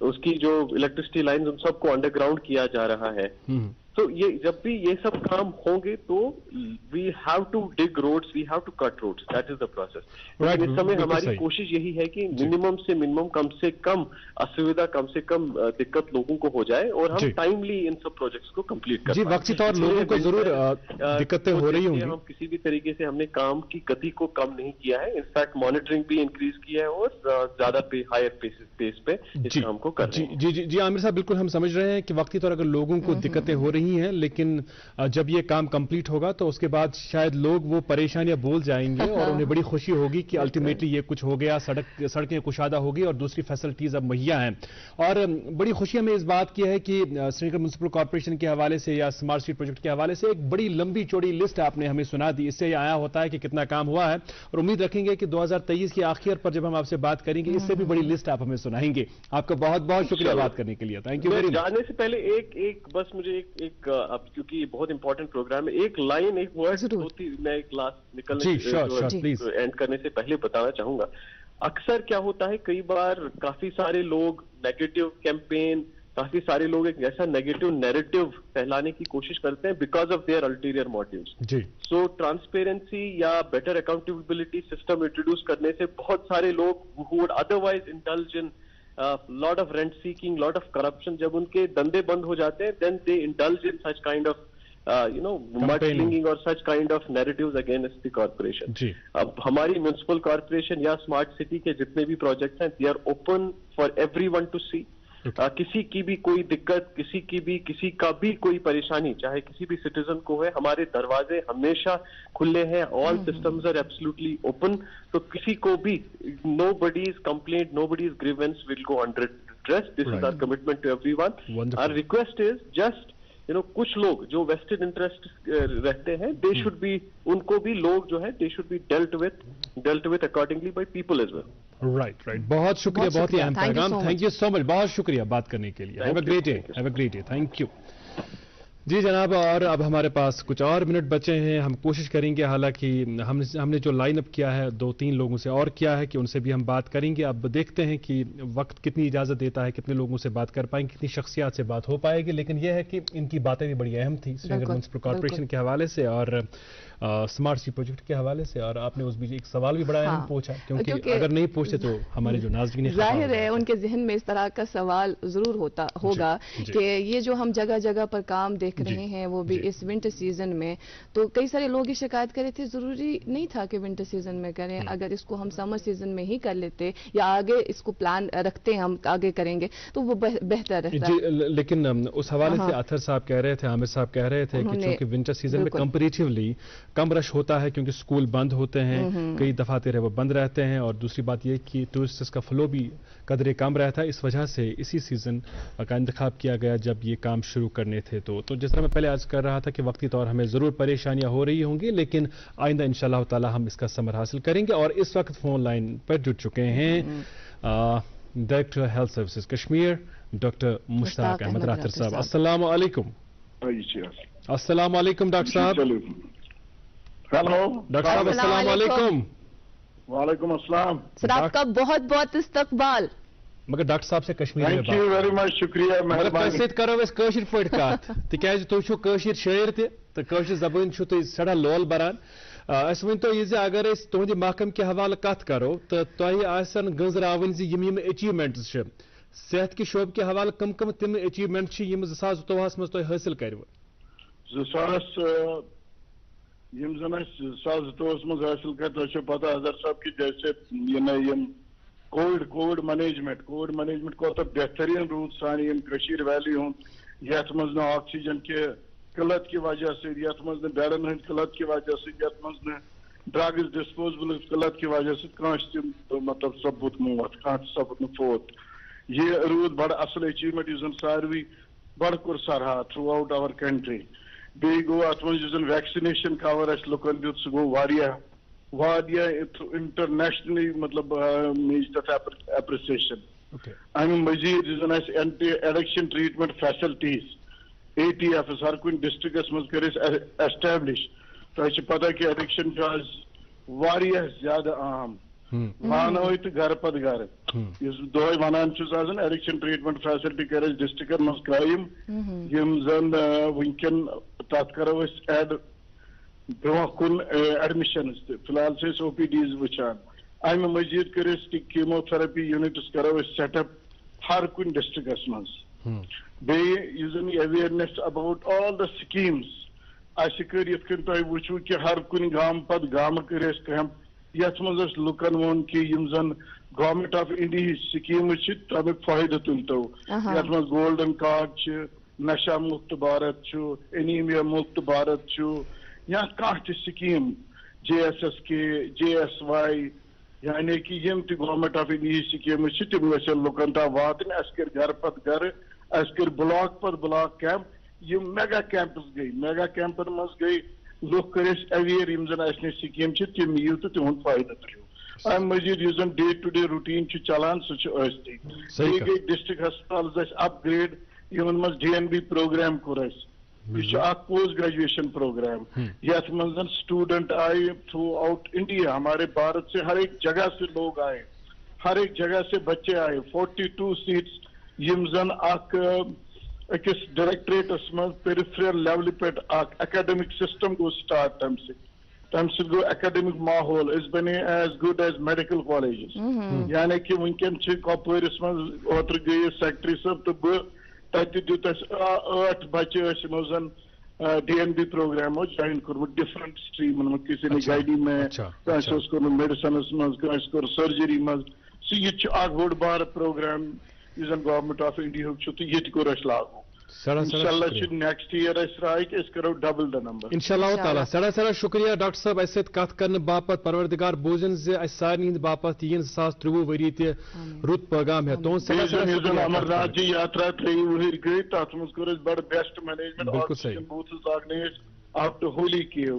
उसकी जो इलेक्ट्रिसिटी लाइन उन सबको अंडरग्राउंड किया जा रहा है। तो ये जब भी ये सब काम होंगे तो we have to dig roads, we have to cut roads, that is the process. इस समय हमारी कोशिश यही है कि मिनिमम से मिनिमम, कम से कम असुविधा, कम से कम दिक्कत लोगों को हो जाए और हम टाइमली इन सब प्रोजेक्ट्स को कंप्लीट कर पाएं। वक्त और लोगों को जरूर दिक्कतें हो रही होंगी। हम किसी भी तरीके से हमने काम की गति को कम नहीं किया है, इनफैक्ट मॉनिटरिंग भी इंक्रीज किया है और ज्यादा हायर पेस पे इस काम को कर रहे हैं। जी आमिर साहब, बिल्कुल हम समझ रहे हैं कि वक्ती तौर अगर लोगों को दिक्कतें हो रही नहीं है, लेकिन जब ये काम कंप्लीट होगा तो उसके बाद शायद लोग वो परेशानियां भूल जाएंगे और उन्हें बड़ी खुशी होगी कि अल्टीमेटली ये कुछ हो गया, सड़कें कुशादा होगी और दूसरी फैसिलिटीज अब मुहैया हैं। और बड़ी खुशी हमें इस बात की है कि श्रीनगर म्युनिसिपल कॉर्पोरेशन के हवाले से या स्मार्ट सिटी प्रोजेक्ट के हवाले से एक बड़ी लंबी चौड़ी लिस्ट आपने हमें सुना दी। इससे आया होता है कि कितना काम हुआ है और उम्मीद रखेंगे कि 2023 की आखिर पर जब हम आपसे बात करेंगे इससे भी बड़ी लिस्ट आप हमें सुनाएंगे। आपका बहुत बहुत शुक्रिया बात करने के लिए। Thank you very much. जाने से पहले एक बस मुझे एक अब क्योंकि ये बहुत इंपॉर्टेंट प्रोग्राम है, एक लाइन एक वर्ड होती मैं क्लास निकलने एंड करने से पहले बताना चाहूंगा। अक्सर क्या होता है, कई बार काफी सारे लोग नेगेटिव कैंपेन, काफी सारे लोग एक ऐसा नेगेटिव नैरेटिव फैलाने की कोशिश करते हैं because of their ulterior motives. So transparency या बेटर अकाउंटेबिलिटी सिस्टम इंट्रोड्यूस करने से बहुत सारे लोग who would otherwise indulge in lot of rent seeking, lot of corruption, जब उनके धंधे बंद हो जाते हैं then they indulge in such kind of mudslinging or such kind of narratives against the corporation. अब हमारी म्युनिसिपल कॉर्पोरेशन या स्मार्ट सिटी के जितने भी प्रोजेक्ट्स हैं, they are open for everyone to see. किसी की भी कोई दिक्कत, किसी का भी कोई परेशानी, चाहे किसी भी सिटीजन को है, हमारे दरवाजे हमेशा खुले हैं। All systems are absolutely open. तो किसी को भी nobody's complaint, nobody's grievance will go unaddressed. This is our commitment to everyone. Our request is just कुछ लोग जो वेस्टेड इंटरेस्ट रहते हैं, दे शुड बी, उनको भी लोग जो है they should be dealt with accordingly by people as well. Right. बहुत शुक्रिया, बहुत ही अहम पैगाम। थैंक यू सो मच, बहुत शुक्रिया बात करने के लिए। Have a great day. Thank you जी जनाब। और अब हमारे पास कुछ और मिनट बचे हैं। हम कोशिश करेंगे, हालांकि हमने जो लाइन अप किया है 2-3 लोगों से और किया है कि उनसे भी हम बात करेंगे। अब देखते हैं कि वक्त कितनी इजाज़त देता है, कितने लोगों से बात कर पाएंगे, कितनी शख्सियात से बात हो पाएगी। लेकिन यह है कि इनकी बातें भी बड़ी अहम थी श्रीनगर म्युनिसिपल कॉर्पोरेशन के हवाले से और स्मार्ट सिटी प्रोजेक्ट के हवाले से। और आपने उस बीच एक सवाल भी बड़ा अहम पूछा, क्योंकि अगर नहीं पूछते तो हमारे जो नाज़रीन जाहिर है उनके जहन में इस तरह का सवाल जरूर होगा कि ये जो हम जगह जगह पर काम देख रहे हैं वो भी इस विंटर सीजन में, तो कई सारे लोग ये शिकायत कर रहे थे जरूरी नहीं था कि विंटर सीजन में करें, अगर इसको हम समर सीजन में ही कर लेते या आगे इसको प्लान रखते हैं हम आगे करेंगे तो वो बेहतर रहता। लेकिन उस हवाले से अथर साहब कह रहे थे, आमिर साहब कह रहे थे कि चूंकि विंटर सीजन में कंपैरेटिवली कम रश होता है क्योंकि स्कूल बंद होते हैं, कई दफातर है वो बंद रहते हैं, और दूसरी बात यह कि टूरिस्ट्स का फ्लो भी कदरे कम रहता है। इस वजह से इसी सीजन का इंतखाब किया गया जब ये काम शुरू करने थे। तो जिस तरह मैं पहले आज कर रहा था कि वक्ती तौर हमें जरूर परेशानियां हो रही होंगी, लेकिन आइंदा इंशाअल्लाह ताला हम इसका समर हासिल करेंगे। और इस वक्त फोन लाइन पर जुड़ चुके हैं director health services Kashmir doctor Mushtaq Ahmad Rather साहब। अस्सलाम वालेकुम। अस्सलाम वालेकुम डॉक्टर साहब। हेलो डॉक्टर साहब, अस्सलाम वालेकुम। वालेकुम अस्सलाम। सर आपका बहुत बहुत इस्तकबाल। मगर डॉक्टर साहब से कश्मीरी में थैंक यू वेरी मच, शुक्रिया, मेहरबानी। करो अस कश्मीर पट कत तिकाज तुम छो कश्मीर शायर तो कश्मीर जबान छो तुम सड़ा लोल बरान। अस वन तो यह अगर तुहद महकम के हवाले कत करो तो तुम गंजरावन यम अचीवमेंट्स सेहत के शोब के हवाले कम कम तम अचीवमेंट 2022 मज हासिल कर 2022 मज हासिल कर। तो पता अजहर साहब की जैसे कोविड मैनेजमेंट कोत बेहतरीन रूद सान कशीर वैली हूँ यथ मज न ऑक्सीजन के किल्लत की वजह से, यथ मज न बेडन हंद किल्लत की वजह से, यथ मज न ड्रग्स डिस्पोजेबल किल्लत की वजह से मतलब सबूत मौत सबूत फोत। ये रूद बड़ असल अचीवमेंट इस सारवी बड़ कुर सरहा थ्रू आउट आवर कंट्री। बे गो अत मज वैक्सीनेशन कवर अस लुकन दित सह गो इंटरनेशनली मतलब एप्रिसिएशन। अम मजीद anti addiction treatment facilities ATF हर कुन डिस्ट्रिक्टस मज कर एस्टैब्लिश। तो पता कि एडिक्शन आज ज्यादा आम वानो तो घर पत घर दोह वनान एडिक्शन ट्रीटमेंट फैसिलिटी कर डिस्ट्रिक्टन मज कायम यम जन वनकन तथ करो एड ब्रोह कुन एडमिशन फिलहाल से OPDs वुचान। अम मजीद कर कीमोथेरेपी यूनिट्स करो सेटअप हर कुन डिस्ट्रिक्टस मज। Awareness about all the schemes कर तुम वो कि हर कुन गाम पत गाम कर कैंप यथ मज लुकन वोन कि जन गवर्नमेंट ऑफ इंडिया स्कीम तमिक फायदे तुल तो यथ मज गोल्डन कार्ड नशा मुक्त भारत छु, एनीमिया मुक्त भारत छु, या कांच स्कीम JSSK, JSY, यानी कि यम ति गवर्नमेंट ऑफ इंडिया स्कीम छु तिम गसन लुकन ता वातन अस कर घर पत घर अस कर ब्लॉक पर ब्लॉक कैंप यम मेगा कैंप्स गई मेगा कैंपन मस गई लोग करेस अवेयर यम जन असने स्कीम छु तिम यू तो तिम फायदा तुलियो I'm मजीद यूजन डे टू डे रूटीन छु चलान सु छु अस्ति गई डिस्ट्रिक्ट अस्पताल जस अपग्रेड यमन मस DNB प्रोग्राम कोरस यह पोस्ट ग्रेजुएशन प्रोग्राम यथ मन स्टूडेंट आए थ्रू आउट इंडिया हमारे भारत से हर एक जगह से लोग आए हर एक जगह से बच्चे आए 42 सीट्स यम जन अकिस डायरेक्टरेटस मज पेरिफेरल लेवल पे एकेडमिक सिस्टम गो स्टार्ट तम से गो एकेडमिक माहौल इस बने as good as medical colleges यानी कि वनकन कपवरिस मज ओत्र गई सेक्रेटरी साहब तो बह तत दित 8 बच्चे जन DNB प्रोग्राम ज्वाइन कोर्मुत डिफरेंट स्ट्रीम किसी ने गाइडी में कोर्मुत मेडिसिन मज कोर सर्जरी मज सो यह बोड़ बार प्रोग्राम जन गवर्नमेंट ऑफ इंडिया तो ये कोर लागू इंशाल्लाह नेक्स्ट ईयर राय कि करो डबल द नंबर इंशाल्लाह ताला सड़ा शुक्रिया डॉक्टर साहब अस कत करने बापत परवरदिगार बोजन सारे बापत यीन 2023 वरी ते रुत पैगाम है तो अमरनाथ जी यात्रा 3 वहर गई तथ मज कोर बड़ best management oxygen booths organise after Holi कियो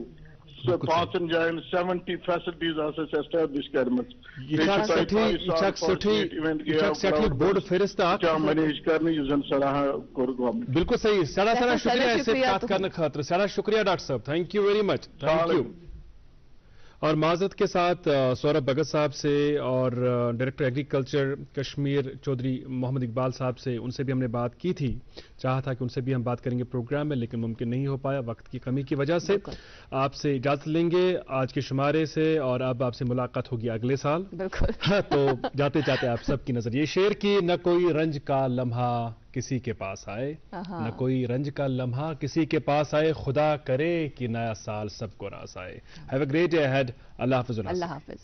So 5 जायन 70 फैसिलिटीज एस्टैब्लिश करमत बोर्ड फिरिस्त मैनेज करने यूजन सराह कोर गवर्नमेंट बिल्कुल सही सड़ा शुक्रिया ऐसे बात करने खातिर सड़ा शुक्रिया डॉक्टर साहब thank you very much thank you और माजरत के साथ सौरभ भगत साहब से और डायरेक्टर एग्रीकल्चर कश्मीर चौधरी मोहम्मद इकबाल साहब से उनसे भी हमने बात की थी चाहा था कि उनसे भी हम बात करेंगे प्रोग्राम में लेकिन मुमकिन नहीं हो पाया वक्त की कमी की वजह से आपसे इजाजत लेंगे आज के शुमारे से और अब आपसे मुलाकात होगी अगले साल तो जाते जाते आप सबकी नजर ये शेर की न कोई रंज का लम्हा किसी के पास आए न कोई रंज का लम्हा किसी के पास आए खुदा करे कि नया साल सबको रास आए have a great day ahead Allah Hafiz